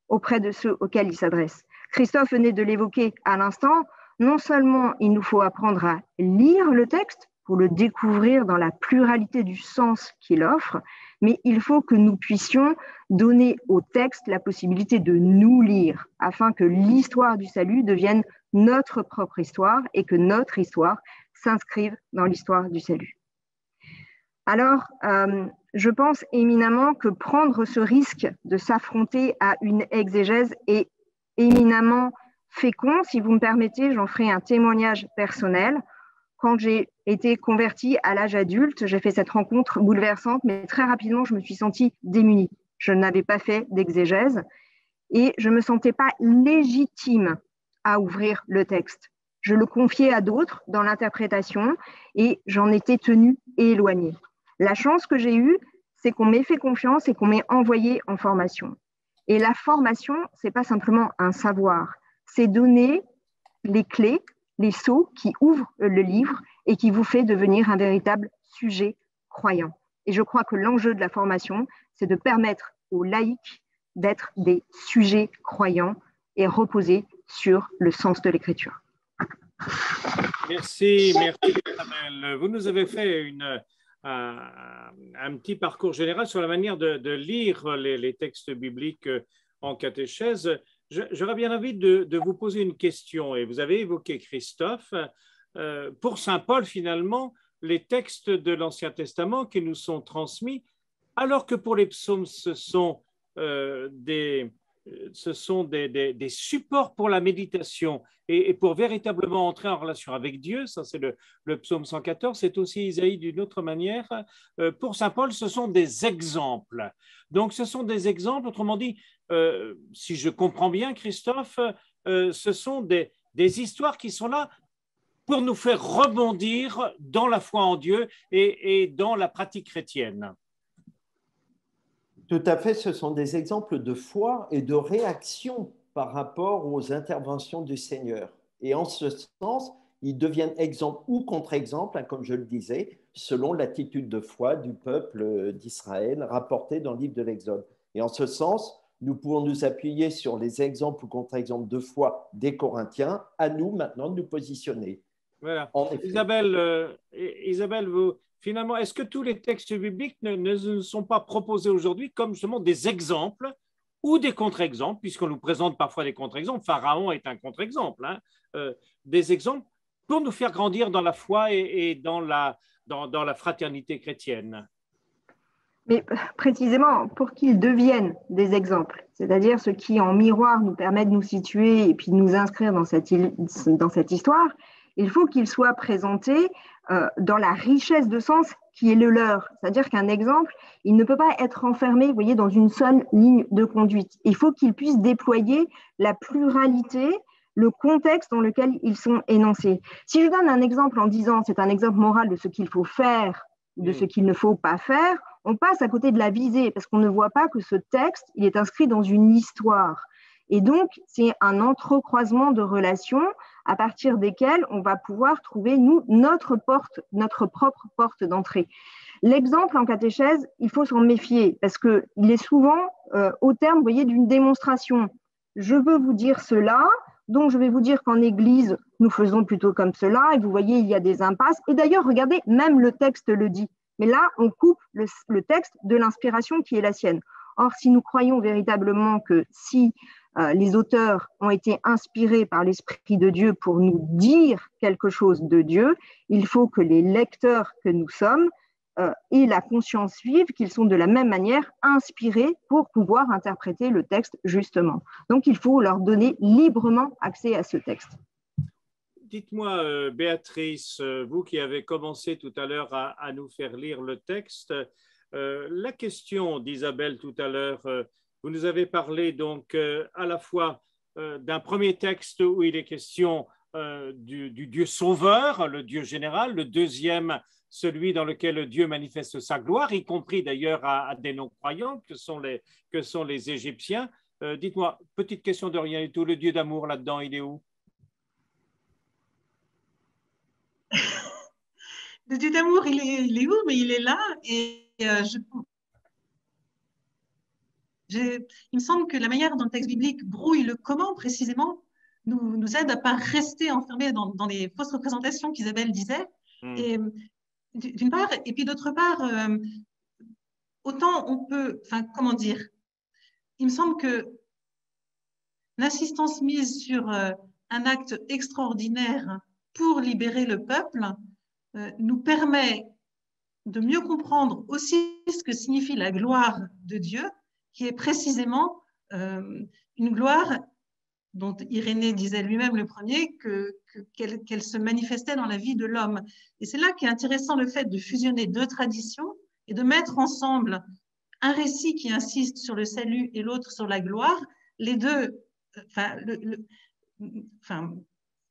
auprès de ceux auxquels ils s'adressent. Christophe venait de l'évoquer à l'instant. Non seulement il nous faut apprendre à lire le texte pour le découvrir dans la pluralité du sens qu'il offre, mais il faut que nous puissions donner au texte la possibilité de nous lire afin que l'histoire du salut devienne notre propre histoire et que notre histoire s'inscrive dans l'histoire du salut. Alors, je pense éminemment que prendre ce risque de s'affronter à une exégèse est éminemment fécond. Si vous me permettez, j'en ferai un témoignage personnel. Quand j'ai été convertie à l'âge adulte, j'ai fait cette rencontre bouleversante, mais très rapidement, je me suis sentie démunie. Je n'avais pas fait d'exégèse et je ne me sentais pas légitime à ouvrir le texte. Je le confiais à d'autres dans l'interprétation et j'en étais tenue éloignée. La chance que j'ai eue, c'est qu'on m'ait fait confiance et qu'on m'ait envoyée en formation. Et la formation, ce n'est pas simplement un savoir, c'est donner les clés, les sceaux qui ouvrent le livre et qui vous fait devenir un véritable sujet croyant. Et je crois que l'enjeu de la formation, c'est de permettre aux laïcs d'être des sujets croyants et reposer sur le sens de l'écriture. Merci, Isabelle. Vous nous avez fait un petit parcours général sur la manière de lire les textes bibliques en catéchèse. J'aurais bien envie de vous poser une question, et vous avez évoqué Christophe. Pour saint Paul, finalement, les textes de l'Ancien Testament qui nous sont transmis, alors que pour les psaumes, ce sont des supports pour la méditation et pour véritablement entrer en relation avec Dieu. Ça, c'est le psaume 114. C'est aussi Isaïe d'une autre manière. Pour saint Paul, ce sont des exemples. Donc, ce sont des exemples, autrement dit, si je comprends bien, Christophe, ce sont des histoires qui sont là pour nous faire rebondir dans la foi en Dieu et dans la pratique chrétienne. Tout à fait, ce sont des exemples de foi et de réaction par rapport aux interventions du Seigneur. Et en ce sens, ils deviennent exemples ou contre-exemples, comme je le disais, selon l'attitude de foi du peuple d'Israël rapportée dans le livre de l'Exode. Et en ce sens, nous pouvons nous appuyer sur les exemples ou contre-exemples de foi des Corinthiens, à nous maintenant de nous positionner. Voilà. Isabelle, finalement, est-ce que tous les textes bibliques ne sont pas proposés aujourd'hui comme justement des exemples ou des contre-exemples, puisqu'on nous présente parfois des contre-exemples? Pharaon est un contre-exemple, des exemples pour nous faire grandir dans la foi et dans dans la fraternité chrétienne. Mais précisément pour qu'ils deviennent des exemples, c'est-à-dire ce qui en miroir nous permet de nous situer et puis de nous inscrire dans cette histoire, il faut qu'ils soient présentés dans la richesse de sens qui est le leur. C'est-à-dire qu'un exemple, il ne peut pas être enfermé, vous voyez, dans une seule ligne de conduite. Il faut qu'il puisse déployer la pluralité, le contexte dans lequel ils sont énoncés. Si je donne un exemple en disant c'est un exemple moral de ce qu'il faut faire, de ce qu'il ne faut pas faire, on passe à côté de la visée parce qu'on ne voit pas que ce texte, il est inscrit dans une histoire. Et donc, c'est un entrecroisement de relations à partir desquelles on va pouvoir trouver, nous, notre propre porte d'entrée. L'exemple en catéchèse, il faut s'en méfier parce qu'il est souvent au terme, vous voyez, d'une démonstration. Je veux vous dire cela, donc je vais vous dire qu'en Église, nous faisons plutôt comme cela, et vous voyez, il y a des impasses. Et d'ailleurs, regardez, même le texte le dit. Mais là, on coupe le texte de l'inspiration qui est la sienne. Or, si nous croyons véritablement que si les auteurs ont été inspirés par l'Esprit de Dieu pour nous dire quelque chose de Dieu, il faut que les lecteurs que nous sommes aient la conscience vive qu'ils sont de la même manière inspirés pour pouvoir interpréter le texte justement. Donc, il faut leur donner librement accès à ce texte. Dites-moi, Béatrice, vous qui avez commencé tout à l'heure à nous faire lire le texte, la question d'Isabelle tout à l'heure, vous nous avez parlé donc à la fois d'un premier texte où il est question du Dieu sauveur, le Dieu général, le deuxième, celui dans lequel Dieu manifeste sa gloire, y compris d'ailleurs à des non-croyants que sont les Égyptiens. Dites-moi, petite question de rien du tout, le Dieu d'amour là-dedans, il est où? Le Dieu d'amour, il est où? Mais il est là. Et il me semble que la manière dont le texte biblique brouille le comment précisément nous aide à ne pas rester enfermés dans les fausses représentations qu'Isabelle disait. Et d'une part, et puis d'autre part, autant on peut, enfin, comment dire, il me semble que l'insistance mise sur un acte extraordinaire pour libérer le peuple nous permet de mieux comprendre aussi ce que signifie la gloire de Dieu, qui est précisément une gloire dont Irénée disait lui-même le premier qu'elle se manifestait dans la vie de l'homme. Et c'est là qu'est intéressant le fait de fusionner deux traditions et de mettre ensemble un récit qui insiste sur le salut et l'autre sur la gloire. Les deux,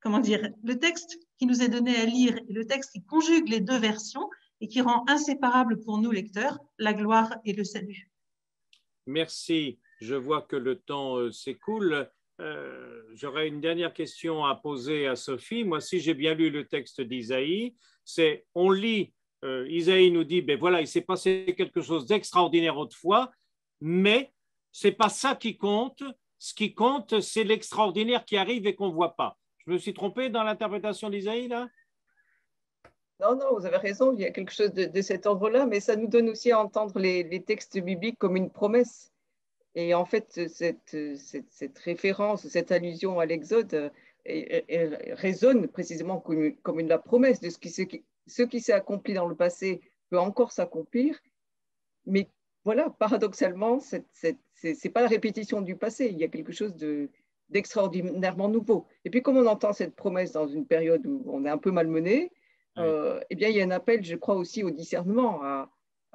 comment dire, le texte qui nous est donné à lire et le texte qui conjugue les deux versions et qui rend inséparable pour nous lecteurs la gloire et le salut. Merci. Je vois que le temps s'écoule. J'aurais une dernière question à poser à Sophie. Moi, si j'ai bien lu le texte d'Isaïe, c'est on lit, Isaïe nous dit, ben voilà, il s'est passé quelque chose d'extraordinaire autrefois, mais c'est pas ça qui compte. Ce qui compte, c'est l'extraordinaire qui arrive et qu'on ne voit pas. Je me suis trompé dans l'interprétation d'Isaïe, là? Non, non, vous avez raison, il y a quelque chose de cet ordre-là, mais ça nous donne aussi à entendre les textes bibliques comme une promesse. Et en fait, cette référence, cette allusion à l'Exode résonne précisément comme la promesse de ce qui s'est accompli dans le passé peut encore s'accomplir. Mais voilà, paradoxalement, ce n'est pas la répétition du passé, il y a quelque chose d'extraordinairement nouveau. Et puis, comme on entend cette promesse dans une période où on est un peu malmené, eh bien, il y a un appel, je crois, aussi au discernement.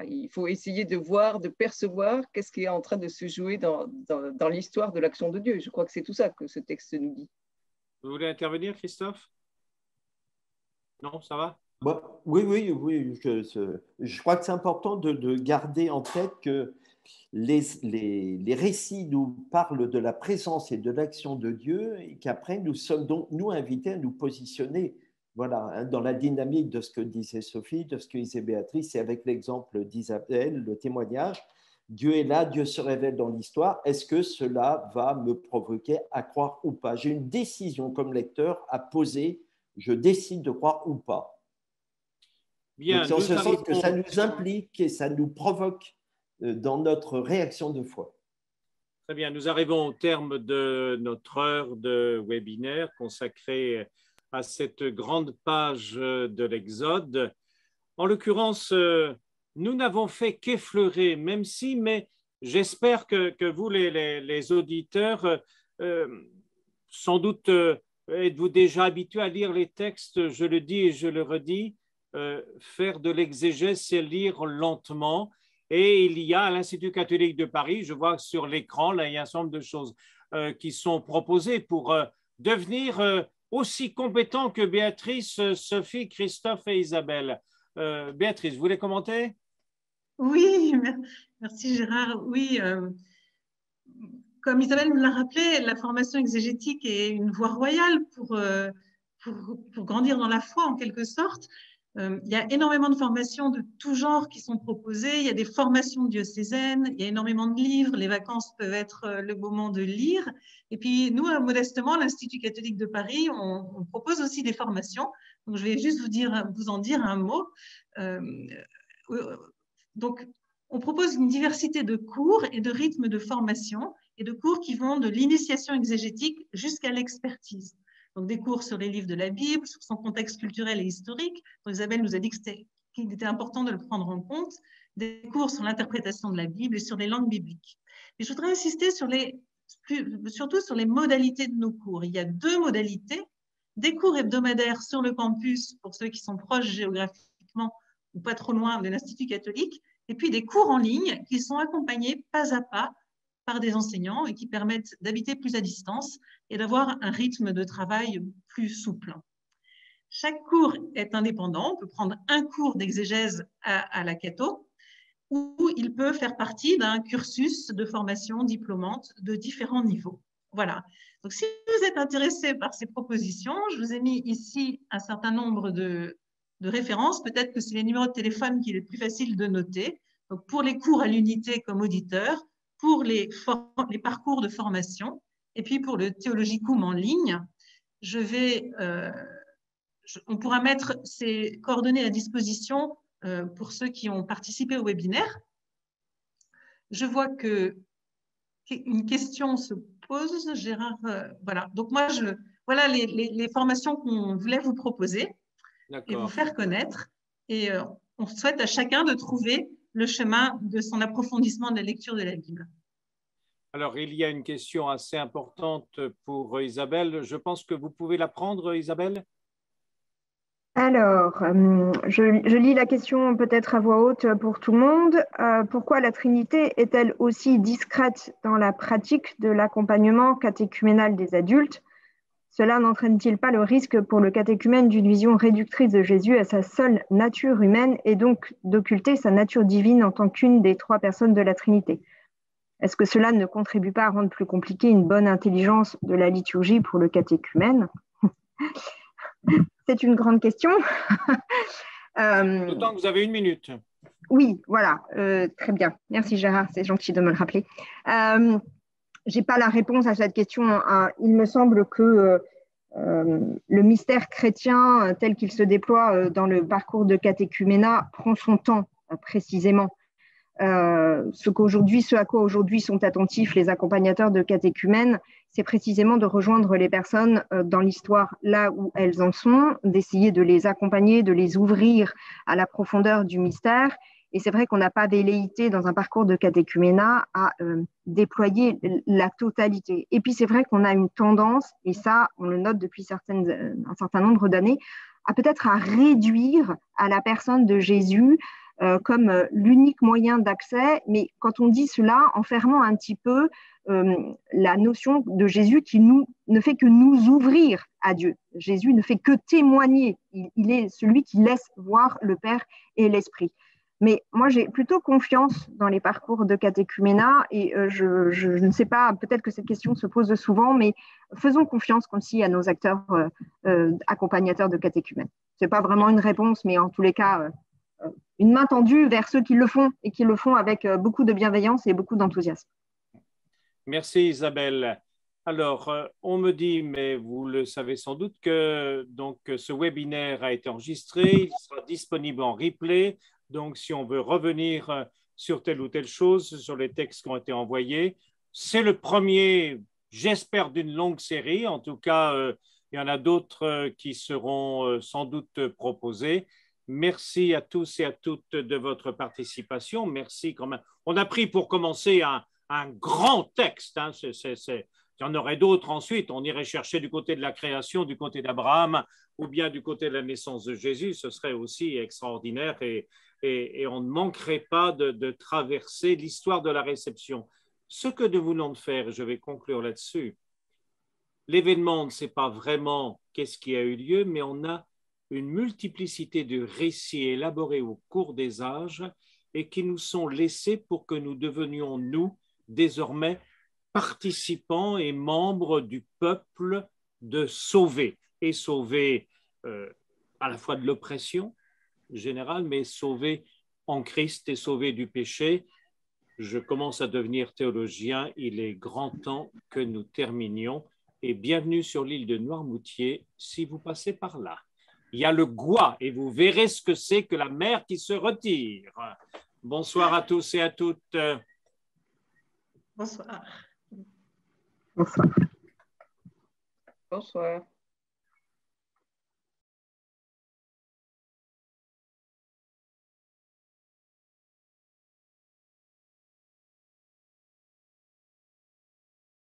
Il faut essayer de voir, de percevoir qu'est-ce qui est en train de se jouer dans l'histoire de l'action de Dieu. Je crois que c'est tout ça que ce texte nous dit. Vous voulez intervenir, Christophe? Non, ça va? Bon, oui. Je crois que c'est important de garder en tête que les récits nous parlent de la présence et de l'action de Dieu et qu'après, nous sommes donc, nous, invités à nous positionner voilà, dans la dynamique de ce que disait Sophie, de ce que disait Béatrice, et avec l'exemple d'Isabelle, le témoignage, Dieu est là, Dieu se révèle dans l'histoire, est-ce que cela va me provoquer à croire ou pas? J'ai une décision comme lecteur à poser, je décide de croire ou pas. Bien, c'est en ce sens que ça nous implique et ça nous provoque dans notre réaction de foi. Très bien, nous arrivons au terme de notre heure de webinaire consacrée à cette grande page de l'Exode. en l'occurrence, nous n'avons fait qu'effleurer, même si, mais j'espère que vous, les auditeurs, sans doute êtes-vous déjà habitués à lire les textes, je le dis et je le redis, faire de l'exégèse, c'est lire lentement. Et il y a à l'Institut catholique de Paris, je vois sur l'écran, là, il y a un certain nombre de choses qui sont proposées pour devenir aussi compétent que Béatrice, Sophie, Christophe et Isabelle. Béatrice, vous voulez commenter? Oui, merci Gérard. Oui, comme Isabelle nous l'a rappelé, la formation exégétique est une voie royale pour grandir dans la foi en quelque sorte. Il y a énormément de formations de tout genre qui sont proposées. Il y a des formations diocésaines, il y a énormément de livres. Les vacances peuvent être le moment de lire. Et puis nous, modestement, l'Institut catholique de Paris, on propose aussi des formations. Donc je vais juste vous en dire un mot. Donc, on propose une diversité de cours et de rythmes de formation et de cours qui vont de l'initiation exégétique jusqu'à l'expertise. Donc, des cours sur les livres de la Bible, sur son contexte culturel et historique. Donc, Isabelle nous a dit qu'il était important de le prendre en compte. Des cours sur l'interprétation de la Bible et sur les langues bibliques. Mais je voudrais insister surtout sur les modalités de nos cours. Il y a deux modalités. Des cours hebdomadaires sur le campus pour ceux qui sont proches géographiquement ou pas trop loin de l'Institut catholique, et puis des cours en ligne qui sont accompagnés pas à pas par des enseignants et qui permettent d'habiter plus à distance et d'avoir un rythme de travail plus souple. Chaque cours est indépendant. On peut prendre un cours d'exégèse à la Catho ou il peut faire partie d'un cursus de formation diplômante de différents niveaux. Voilà. Donc, si vous êtes intéressé par ces propositions, je vous ai mis ici un certain nombre de références. Peut-être que c'est les numéros de téléphone qu'il est plus facile de noter. Donc, pour les cours à l'unité comme auditeur, pour les parcours de formation, et puis pour le Théologicum en ligne, on pourra mettre ces coordonnées à disposition pour ceux qui ont participé au webinaire. Je vois qu'une question se pose, Gérard. Voilà. Donc, voilà les formations qu'on voulait vous proposer et vous faire connaître. Et on souhaite à chacun de trouver le chemin de son approfondissement de la lecture de la Bible. Alors, il y a une question assez importante pour Isabelle. Je pense que vous pouvez la prendre, Isabelle. Alors, je lis la question peut-être à voix haute pour tout le monde. Pourquoi la Trinité est-elle aussi discrète dans la pratique de l'accompagnement catéchuménal des adultes? Cela n'entraîne-t-il pas le risque pour le catéchumène d'une vision réductrice de Jésus à sa seule nature humaine et donc d'occulter sa nature divine en tant qu'une des trois personnes de la Trinité? Est-ce que cela ne contribue pas à rendre plus compliqué une bonne intelligence de la liturgie pour le catéchumène? C'est une grande question. D'autant que vous avez 1 minute. Oui, voilà, très bien. Merci Gérard, c'est gentil de me le rappeler. Je n'ai pas la réponse à cette question. Il me semble que le mystère chrétien tel qu'il se déploie dans le parcours de catéchuménat prend son temps précisément. Ce à quoi aujourd'hui sont attentifs les accompagnateurs de catéchumènes, c'est précisément de rejoindre les personnes dans l'histoire là où elles en sont, d'essayer de les accompagner, de les ouvrir à la profondeur du mystère. Et c'est vrai qu'on n'a pas velléité dans un parcours de catéchuménat à déployer la totalité. Et puis c'est vrai qu'on a une tendance, et ça on le note depuis un certain nombre d'années, à peut-être à réduire à la personne de Jésus comme l'unique moyen d'accès, mais quand on dit cela, en fermant un petit peu la notion de Jésus qui ne fait que nous ouvrir à Dieu. Jésus ne fait que témoigner, il est celui qui laisse voir le Père et l'Esprit. Mais moi, j'ai plutôt confiance dans les parcours de catéchuménat et je ne sais pas, peut-être que cette question se pose souvent, mais faisons confiance aussi à nos acteurs accompagnateurs de catéchumènes. Ce n'est pas vraiment une réponse, mais en tous les cas, une main tendue vers ceux qui le font et qui le font avec beaucoup de bienveillance et beaucoup d'enthousiasme. Merci Isabelle. Alors, on me dit, mais vous le savez sans doute, que donc, ce webinaire a été enregistré, il sera disponible en replay. Donc, si on veut revenir sur telle ou telle chose, sur les textes qui ont été envoyés, c'est le premier, j'espère, d'une longue série. En tout cas, il y en a d'autres qui seront sans doute proposés. Merci à tous et à toutes de votre participation. Merci quand même. On a pris pour commencer un grand texte. Hein. Il y en aurait d'autres ensuite. On irait chercher du côté de la création, du côté d'Abraham, ou bien du côté de la naissance de Jésus. Ce serait aussi extraordinaire et on ne manquerait pas de traverser l'histoire de la réception. Ce que nous voulons faire, je vais conclure là-dessus, l'événement, on ne sait pas vraiment qu'est-ce qui a eu lieu, mais on a une multiplicité de récits élaborés au cours des âges et qui nous sont laissés pour que nous devenions, nous, désormais, participants et membres du peuple de sauver. Et sauver à la fois de l'oppression générale, mais sauver en Christ et sauver du péché. Je commence à devenir théologien. Il est grand temps que nous terminions. Et bienvenue sur l'île de Noirmoutier si vous passez par là. Il y a le Gois et vous verrez ce que c'est que la mer qui se retire. Bonsoir à tous et à toutes. Bonsoir. Bonsoir. Bonsoir.